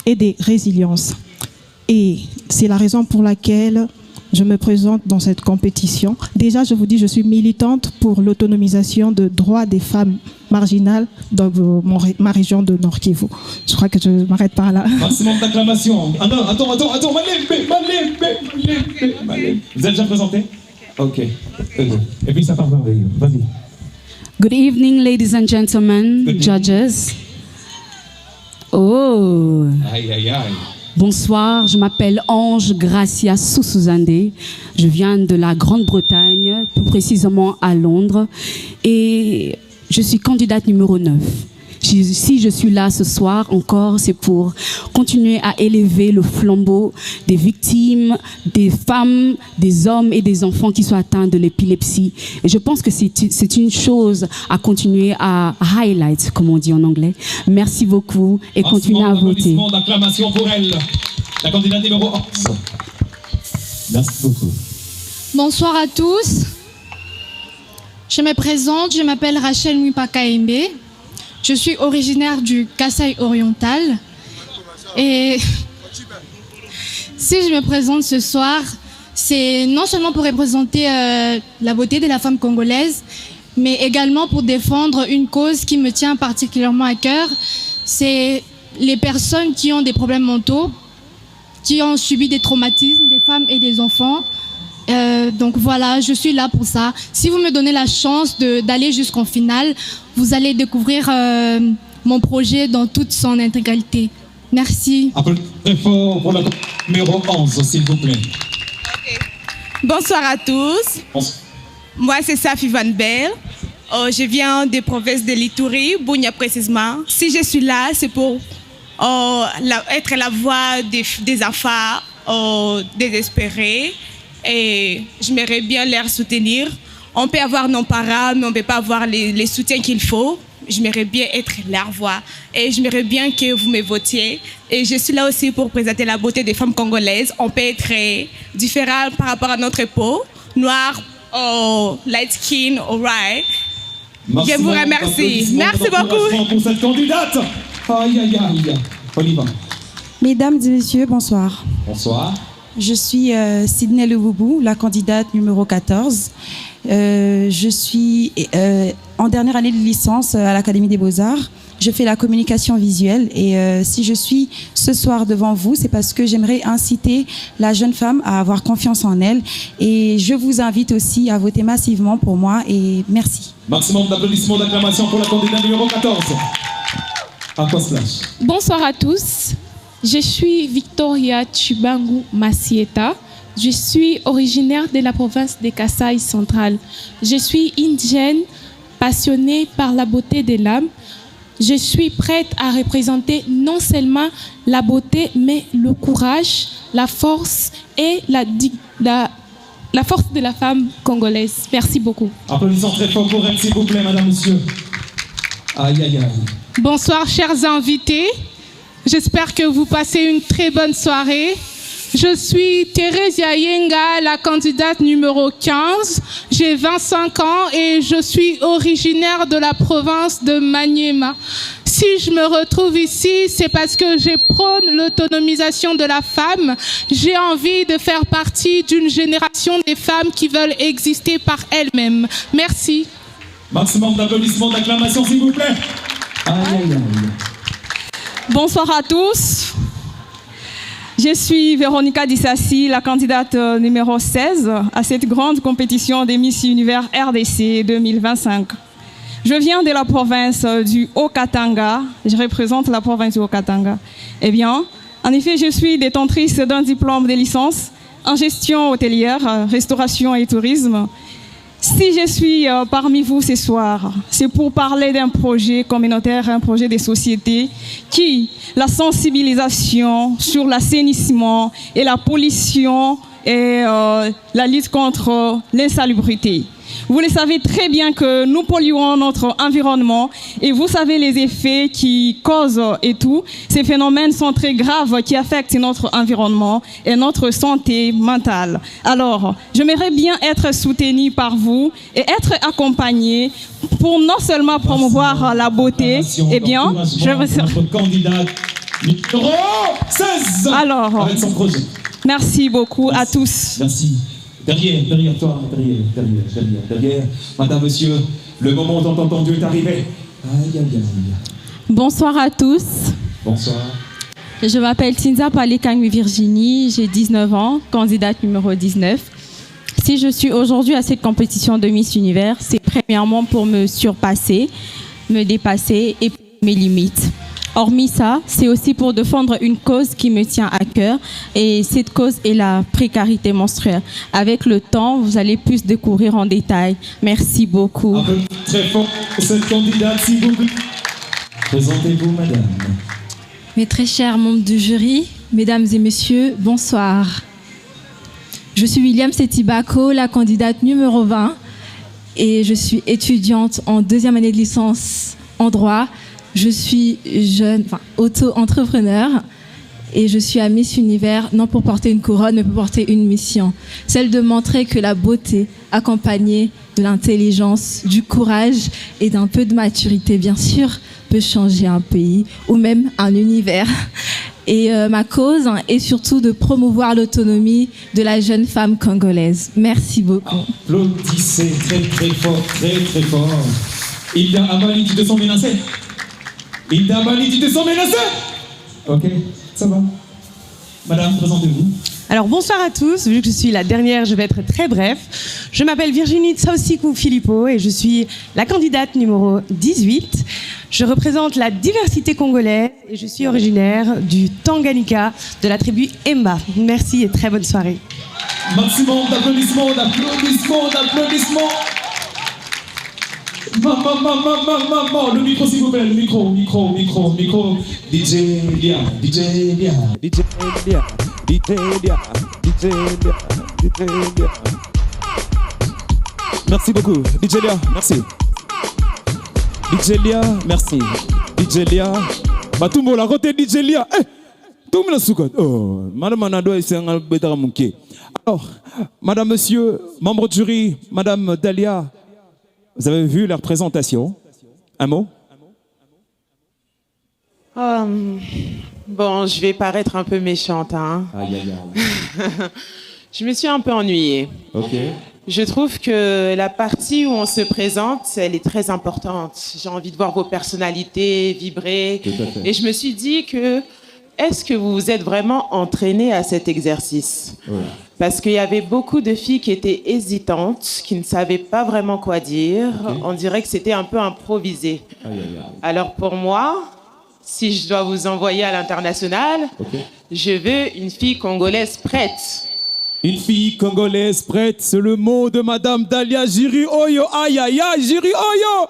et de résilience. Et c'est la raison pour laquelle je me présente dans cette compétition. Déjà, je vous dis, je suis militante pour l'autonomisation de droits des femmes marginales dans ma région de Nord Kivu. Je crois que je m'arrête par là. Maximum d'acclamation. Ah non, attends, Malé. Vous êtes déjà présenté? Ok. Et puis ça part merveilleux. Vas-y. Good evening, ladies and gentlemen, judges. Oh. Aïe, aïe, aïe. Bonsoir, je m'appelle Ange Gracia Sousouzandé. Je viens de la Grande-Bretagne, plus précisément à Londres. Et je suis candidate numéro 9. Si je suis là ce soir encore, c'est pour continuer à élever le flambeau des victimes, des femmes, des hommes et des enfants qui sont atteints de l'épilepsie. Et je pense que c'est une chose à continuer à highlight, comme on dit en anglais. Merci beaucoup et continuez à voter. D'acclamation pour elle, la candidate numéro 11. Merci beaucoup. Bonsoir à tous. Je me présente, je m'appelle Rachel Mwipakaembe. Je suis originaire du Kasaï oriental et si je me présente ce soir, c'est non seulement pour représenter la beauté de la femme congolaise, mais également pour défendre une cause qui me tient particulièrement à cœur. C'est les personnes qui ont des problèmes mentaux, qui ont subi des traumatismes, des femmes et des enfants. Donc voilà, je suis là pour ça. Si vous me donnez la chance d'aller jusqu'en finale, vous allez découvrir mon projet dans toute son intégralité. Merci. Applaudissez très fort pour la numéro 11, s'il vous plaît. Bonsoir à tous. Bonsoir. Moi, c'est Safi Van Bell. Je viens des provinces de l'Ituri, Bunia précisément. Si je suis là, c'est pour être la voix des enfants désespérés. Et j'aimerais bien les soutenir. On peut avoir nos parents, mais on ne peut pas avoir les soutiens qu'il faut. J'aimerais bien être leur voix. Et j'aimerais bien que vous me votiez. Et je suis là aussi pour présenter la beauté des femmes congolaises. On peut être différent par rapport à notre peau. Noir, light skin, alright. Je vous remercie. Merci beaucoup. Pour cette candidate. Aïe, aïe, aïe. On y va. Mesdames et messieurs, bonsoir. Bonsoir. Je suis Sydney Lububu, la candidate numéro 14. Je suis en dernière année de licence à l'Académie des Beaux-Arts. Je fais la communication visuelle et si je suis ce soir devant vous, c'est parce que j'aimerais inciter la jeune femme à avoir confiance en elle. Et je vous invite aussi à voter massivement pour moi et merci. Maximum d'applaudissements, d'acclamations pour la candidate numéro 14. Bonsoir à tous. Je suis Victoria Chibangu Masieta. Je suis originaire de la province de Kasaï centrale. Je suis indienne, passionnée par la beauté de l'âme. Je suis prête à représenter non seulement la beauté, mais le courage, la force et la force de la femme congolaise. Merci beaucoup. Applaudissons très fort pour elle, s'il vous plaît, madame, monsieur. Aïe, aïe, aïe. Bonsoir, chers invités. J'espère que vous passez une très bonne soirée. Je suis Thérèse Yenga, la candidate numéro 15. J'ai 25 ans et je suis originaire de la province de Maniema. Si je me retrouve ici, c'est parce que je prône l'autonomisation de la femme. J'ai envie de faire partie d'une génération des femmes qui veulent exister par elles-mêmes. Merci. Maximum d'applaudissements, d'acclamations, s'il vous plaît. Aïe, aïe, aïe. Bonsoir à tous. Je suis Véronica Dissassi, la candidate numéro 16 à cette grande compétition des Miss Univers RDC 2025. Je viens de la province du Haut-Katanga. Je représente la province du Haut-Katanga. Eh bien, en effet, je suis détentrice d'un diplôme de licence en gestion hôtelière, restauration et tourisme. Si je suis parmi vous ce soir, c'est pour parler d'un projet communautaire, un projet de société qui, la sensibilisation sur l'assainissement et la pollution et la lutte contre l'insalubrité. Vous le savez très bien que nous polluons notre environnement et vous savez les effets qui causent et tout. Ces phénomènes sont très graves qui affectent notre environnement et notre santé mentale. Alors, j'aimerais bien être soutenue par vous et être accompagnée pour non seulement promouvoir la beauté, eh bien, je veux... Notre candidate numéro 16. Alors, avec son projet. Merci beaucoup à tous. Merci. Derrière toi, derrière. Madame, monsieur, le moment tant entendu est arrivé. Aïe, aïe, aïe. Bonsoir à tous. Bonsoir. Je m'appelle Tinza Palekangui Virginie, j'ai 19 ans, candidate numéro 19. Si je suis aujourd'hui à cette compétition de Miss Univers, c'est premièrement pour me surpasser, me dépasser et mes limites. Hormis ça, c'est aussi pour défendre une cause qui me tient à cœur et cette cause est la précarité menstruelle. Avec le temps, vous allez plus découvrir en détail. Merci beaucoup. Un peu très fort pour cette candidate, s'il vous plaît. Présentez-vous, madame. Mes très chers membres du jury, mesdames et messieurs, bonsoir. Je suis William Setibako, la candidate numéro 20 et je suis étudiante en deuxième année de licence en droit. Je suis jeune, auto-entrepreneur et je suis à Miss Univers, non pour porter une couronne, mais pour porter une mission. Celle de montrer que la beauté, accompagnée de l'intelligence, du courage et d'un peu de maturité, bien sûr, peut changer un pays ou même un univers. Et ma cause est surtout de promouvoir l'autonomie de la jeune femme congolaise. Merci beaucoup. Applaudissez très très fort, très très fort. Hilda Abali, tu te sens menacée? Hilda Abali, tu te sens menacée? Ok, ça va. Madame, présentez-vous. Alors bonsoir à tous, vu que je suis la dernière, je vais être très bref. Je m'appelle Virginie Tsausikou Philippot et je suis la candidate numéro 18. Je représente la diversité congolaise et je suis originaire du Tanganyika, de la tribu Emba. Merci et très bonne soirée. Maximum d'applaudissements, d'applaudissements, d'applaudissements. Maman, le micro s'il vous plaît, le micro. DJ Lia. Merci beaucoup, DJ Lia, merci. DJ Lia, merci. DJ Lia, Batumbo la côté DJ Lia. Tout le monde soukot. Oh, madame Manado et c'est un bétara munké. Alors, madame, monsieur, membre du jury, madame Dalia. Vous avez vu leur présentation? Un mot? Bon, je vais paraître un peu méchante. Hein. Aïe. Je me suis un peu ennuyée. Ok. Je trouve que la partie où on se présente, elle est très importante. J'ai envie de voir vos personnalités vibrer. Tout à fait. Et je me suis dit que, est-ce que vous vous êtes vraiment entraîné à cet exercice? Ouais. Parce qu'il y avait beaucoup de filles qui étaient hésitantes, qui ne savaient pas vraiment quoi dire. Okay. On dirait que c'était un peu improvisé. Aïe. Alors pour moi, Si je dois vous envoyer à l'international, je veux une fille congolaise prête. Une fille congolaise prête, c'est le mot de Madame Dalia Jiri Oyo. Aïe, aïe, aïe, Jiri Oyo.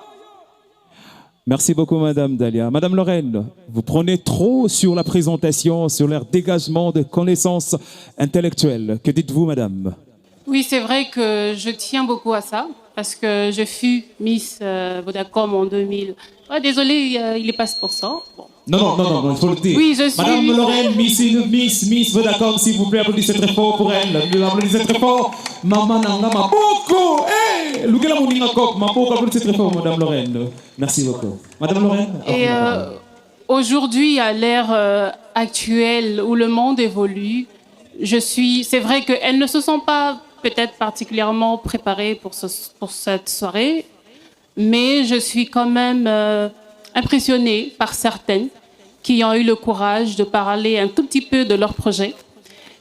Merci beaucoup, Madame Dalia. Madame Lorraine, vous prenez trop sur la présentation, sur leur dégagement de connaissances intellectuelles. Que dites-vous, Madame? Oui, c'est vrai que je tiens beaucoup à ça, parce que je fus Miss Vodacom en 2000. Ah, désolé, il est pas pour ça. Bon. Non, il faut le dire. Oui, je suis... Madame Lorraine, Miss Vodacom, s'il vous plaît, applaudissez très fort pour elle. Applaudissez très fort. Maman Nanga Maboko. Eh, Lugela Mouninga Kok, Maboko, applaudissez très fort, Madame Lorraine. Merci beaucoup. Madame Lorraine. Et aujourd'hui, à l'ère actuelle où le monde évolue, c'est vrai qu'elles ne se sont pas peut-être particulièrement préparées pour cette soirée, mais je suis quand même impressionnée par certaines qui ont eu le courage de parler un tout petit peu de leur projet.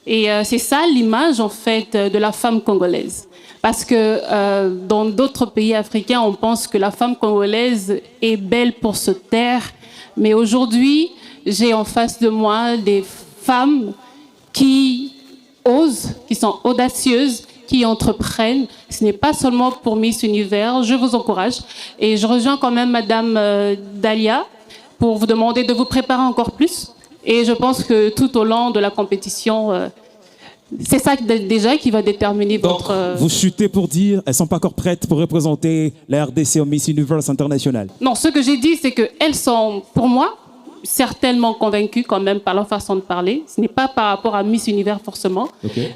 Et c'est ça l'image, en fait, de la femme congolaise. Parce que dans d'autres pays africains, on pense que la femme congolaise est belle pour se taire. Mais aujourd'hui, j'ai en face de moi des femmes qui osent, qui sont audacieuses, qui entreprennent. Ce n'est pas seulement pour Miss Univers. Je vous encourage. Et je rejoins quand même Madame Dalia pour vous demander de vous préparer encore plus. Et je pense que tout au long de la compétition, c'est ça déjà qui va déterminer votre... Vous chutez pour dire elles ne sont pas encore prêtes pour représenter la RDC au Miss Universe International. Non, ce que j'ai dit, c'est qu'elles sont, pour moi, certainement convaincues quand même par leur façon de parler. Ce n'est pas par rapport à Miss Univers forcément,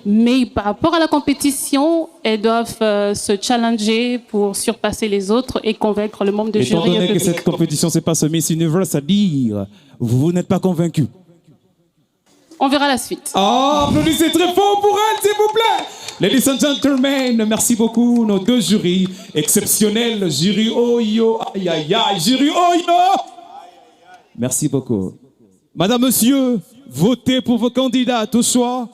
mais par rapport à la compétition, elles doivent se challenger pour surpasser les autres et convaincre le membre de jury. Étant donné que cette compétition, c'est pas ce Miss Universe à dire, vous n'êtes pas convaincu. On verra la suite. Oh, applaudissez très fort pour elle, s'il vous plaît. Ladies and gentlemen, merci beaucoup, nos deux jurys exceptionnels. Jury Oyo, aïe aïe aïe, Jury Oyo. Merci beaucoup. Madame, monsieur, votez pour vos candidates au choix.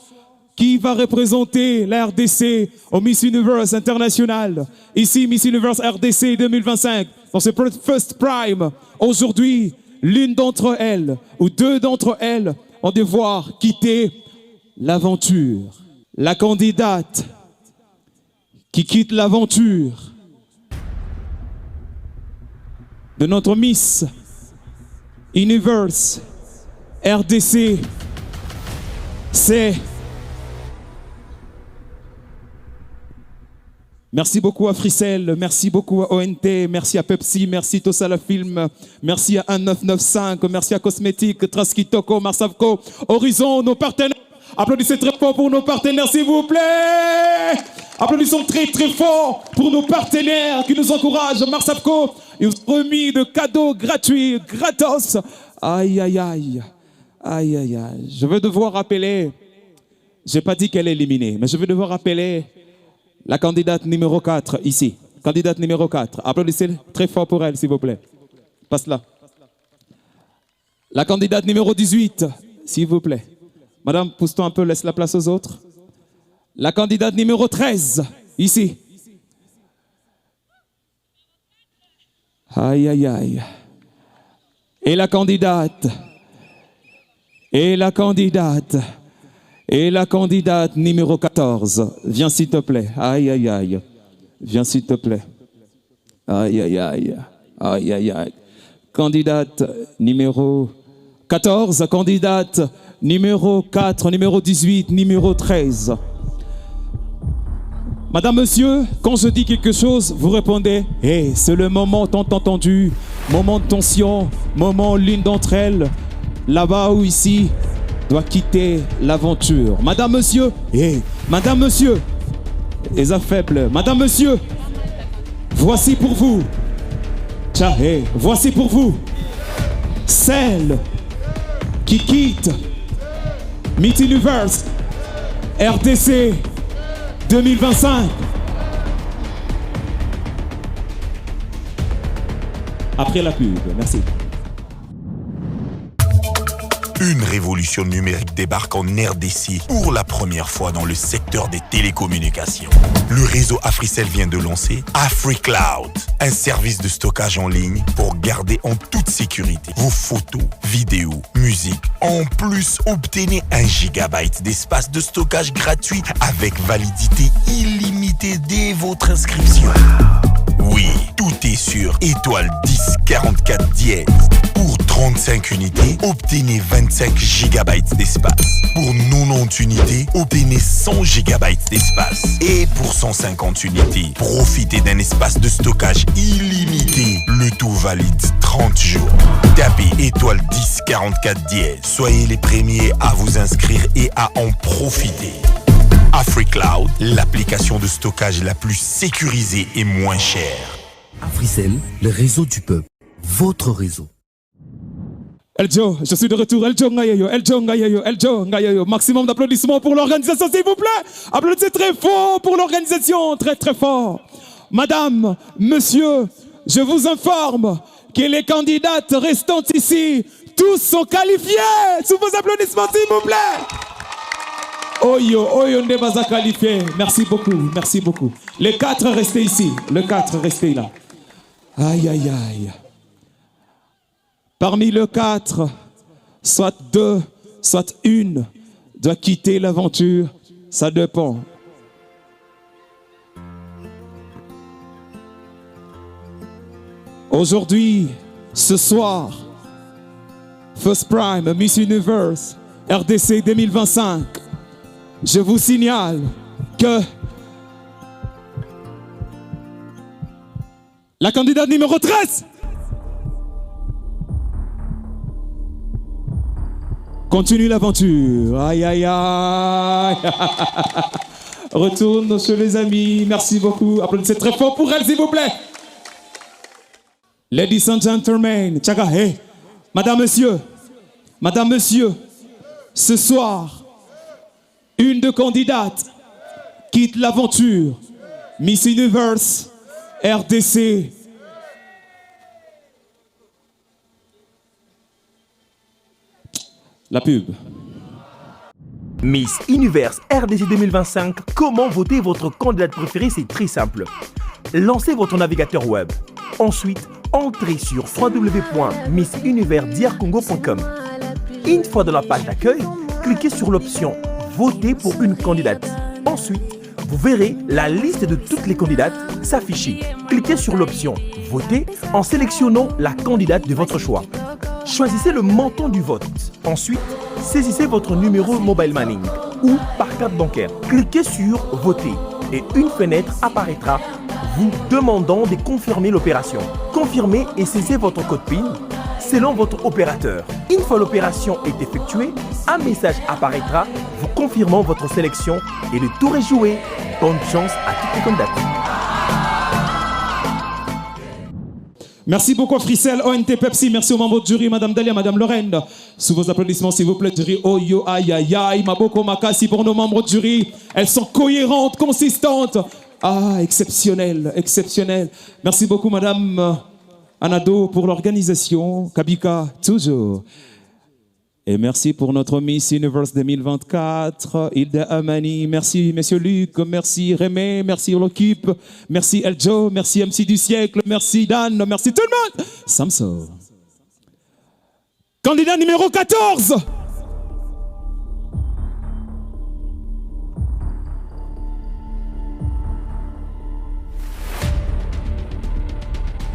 Qui va représenter la RDC au Miss Universe International? Ici, Miss Universe RDC 2025, dans ce First Prime. Aujourd'hui, l'une d'entre elles, ou deux d'entre elles, vont devoir quitter l'aventure. La candidate qui quitte l'aventure de notre Miss Universe RDC, c'est... Merci beaucoup à Fricel, merci beaucoup à ONT, merci à Pepsi, merci Tosala Film, merci à 1995, merci à Cosmétique, Traskitoko, Marsavco, Horizon, nos partenaires. Applaudissez très fort pour nos partenaires, s'il vous plaît. Applaudissons très très fort pour nos partenaires qui nous encouragent. Marsavco, ils ont remis de cadeaux gratuits, gratos. Aïe, aïe, aïe. Aïe, aïe, aïe. Je vais devoir rappeler, j'ai pas dit qu'elle est éliminée, mais je vais devoir rappeler la candidate numéro 4, ici. Candidate numéro 4. Applaudissez très fort pour elle, s'il vous plaît. Passe là. La candidate numéro 18, s'il vous plaît. Madame, pousse-toi un peu, laisse la place aux autres. La candidate numéro 13, ici. Aïe, aïe, aïe. Et la candidate. Et la candidate. Et la candidate numéro 14, viens s'il te plaît. Aïe, aïe, aïe. Viens s'il te plaît. Aïe, aïe, aïe. Aïe, aïe, aïe. Candidate numéro 14, candidate numéro 4, numéro 18, numéro 13. Madame, monsieur, quand je dis quelque chose, vous répondez « Hey, c'est le moment tant entendu, moment de tension, moment l'une d'entre elles, là-bas ou ici, doit quitter l'aventure. Madame, monsieur, madame, monsieur, les affaibles, madame, monsieur, voici pour vous, voici pour vous, celle qui quitte Miss Universe RDC 2025. Après la pub, merci. Une révolution numérique débarque en RDC pour la première fois dans le secteur des télécommunications. Le réseau Africell vient de lancer AfriCloud, un service de stockage en ligne pour garder en toute sécurité vos photos, vidéos, musique. En plus, obtenez 1 gigabyte d'espace de stockage gratuit avec validité illimitée dès votre inscription. Oui, tout est sur étoile 10 44 dièse. Pour 35 unités, obtenez 25 gigabytes d'espace. Pour 90 unités, obtenez 100 gigabytes d'espace. Et pour 150 unités, profitez d'un espace de stockage illimité. Le tout valide 30 jours. Tapez étoile 10 44 dièse. Soyez les premiers à vous inscrire et à en profiter. AfriCloud, l'application de stockage la plus sécurisée et moins chère. Africell, le réseau du peuple. Votre réseau. Eljo, je suis de retour. Eljo Ngayeyo, Eljo Ngayeyo, Eljo Ngayeyo. Maximum d'applaudissements pour l'organisation, s'il vous plaît. Applaudissez très fort pour l'organisation, très très fort. Madame, monsieur, je vous informe que les candidates restantes ici, tous sont qualifiés. Sous vos applaudissements, s'il vous plaît. Oyo, Oyo Ndebaza qualifié. Merci beaucoup, merci beaucoup. Les 4 restez ici. Les 4 restez là. Aïe, aïe, aïe. Parmi les 4, soit 2, soit 1 doit quitter l'aventure. Ça dépend. Aujourd'hui, ce soir, First Prime, Miss Universe, RDC 2025. Je vous signale que la candidate numéro 13 continue l'aventure. Aïe, aïe, aïe. Retourne chez les amis. Merci beaucoup. Applaudissez très fort pour elle, s'il vous plaît. Ladies and gentlemen, tchaga, hey. Madame, monsieur, ce soir, une de candidates quitte l'aventure. Miss Universe, RDC. La pub. Miss Universe RDC 2025, comment voter votre candidate préférée? C'est très simple. Lancez votre navigateur web. Ensuite, entrez sur www.missuniversdrcongo.com. Une fois dans la page d'accueil, cliquez sur l'option Voter pour une candidate. Ensuite, vous verrez la liste de toutes les candidates s'afficher. Cliquez sur l'option Voter en sélectionnant la candidate de votre choix. Choisissez le montant du vote. Ensuite, saisissez votre numéro mobile money ou par carte bancaire. Cliquez sur Voter et une fenêtre apparaîtra vous demandant de confirmer l'opération. Confirmez et saisissez votre code PIN selon votre opérateur. Une fois l'opération est effectuée, un message apparaîtra vous confirmant votre sélection et le tour est joué. Bonne chance à toutes les candidates. Merci beaucoup Africell, ONT Pepsi, merci aux membres du jury, Madame Dalia, Madame Lorraine. Sous vos applaudissements s'il vous plaît, jury. Oh yo, aïe aïe aïe, Maboko Makasi pour nos membres du jury. Elles sont cohérentes, consistantes. Ah, exceptionnel, exceptionnel. Merci beaucoup Madame Anado pour l'organisation. Kabika, toujours. Et merci pour notre Miss Universe 2024, Hilda Amani. Merci, Monsieur Luc. Merci, Rémé. Merci, l'équipe. Merci, Eljo. Merci, MC du siècle. Merci, Dan. Merci, tout le monde. Samso. Candidat numéro 14.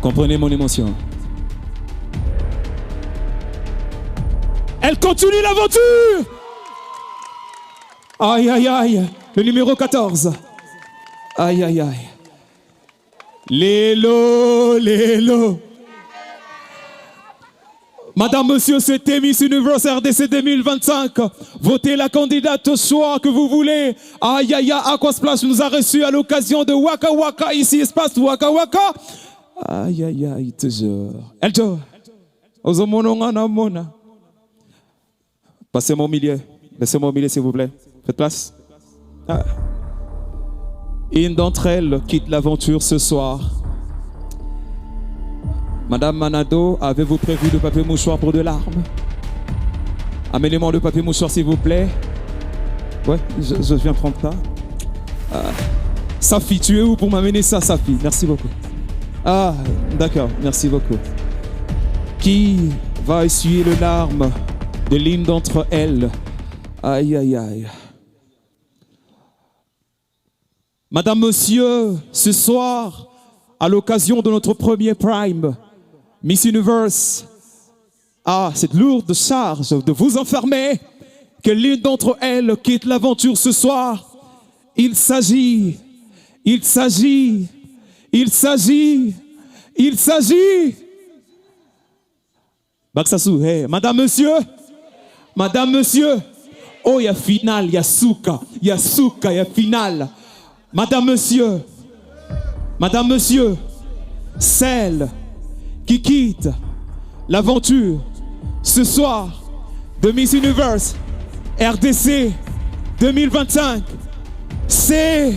Comprenez mon émotion. Elle continue l'aventure. Aïe, aïe, aïe. Le numéro 14. Aïe, aïe, aïe. Lélo, lélo. Madame, monsieur, c'était Miss Universe RDC 2025. Votez la candidate au choix que vous voulez. Aïe, aïe, aïe. Aquasplash nous a reçus à l'occasion de Waka Waka. Ici, espace Waka Waka. Aïe, aïe, aïe, toujours. Eljo. Ozomonongana mona. Passez-moi au milieu. Laissez-moi au milieu, s'il vous plaît. Faites place. Ah. Une d'entre elles quitte l'aventure ce soir. Madame Manado, avez-vous prévu de papier mouchoir pour de larmes? Amenez-moi le papier mouchoir, s'il vous plaît. Ouais, je viens prendre ça. Safi, tu es où pour m'amener ça, Safi? Merci beaucoup. Ah, d'accord, merci beaucoup. Qui va essuyer les larmes de l'une d'entre elles? Aïe, aïe, aïe. Madame, monsieur, ce soir, à l'occasion de notre premier Prime, Miss Universe a cette lourde charge de vous informer que l'une d'entre elles quitte l'aventure ce soir. Il s'agit. Baksassou, hey, madame, monsieur. Oh, il y a finale, il y a souka, il y a finale. Madame, monsieur, celle qui quitte l'aventure ce soir de Miss Universe RDC 2025, c'est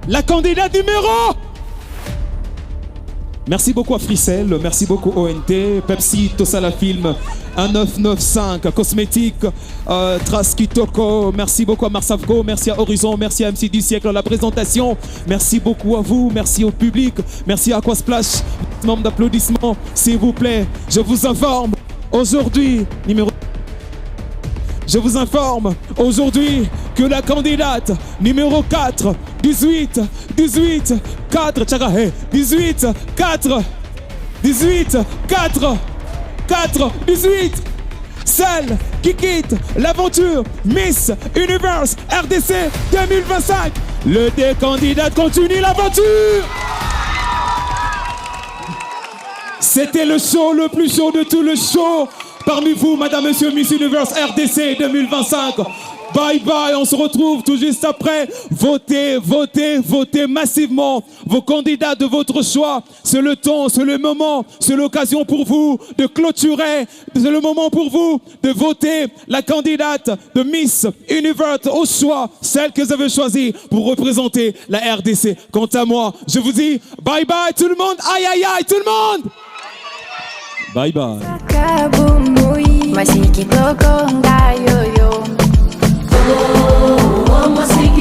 la candidate numéro. Merci beaucoup à Fricel, merci beaucoup ONT, Pepsi, Tosala Film, 1995, Cosmétique, Traskitoko, merci beaucoup à Marsavco, merci à Horizon, merci à MC du siècle à la présentation, merci beaucoup à vous, merci au public, merci à Aquasplash, membre d'applaudissements, s'il vous plaît, je vous informe aujourd'hui, que la candidate numéro 4, 18, 4, tchaka, 18, 4, 18, celle qui quitte l'aventure Miss Universe RDC 2025. Le des candidates continue l'aventure. C'était le show le plus chaud de tout le show. Parmi vous, madame, monsieur, Miss Universe RDC 2025. Bye bye, on se retrouve tout juste après. Votez massivement vos candidats de votre choix. C'est le temps, c'est le moment, c'est l'occasion pour vous de clôturer. C'est le moment pour vous de voter la candidate de Miss Universe au choix, celle que vous avez choisie pour représenter la RDC. Quant à moi, je vous dis bye bye tout le monde. Aïe aïe aïe tout le monde. Bye bye. Masiki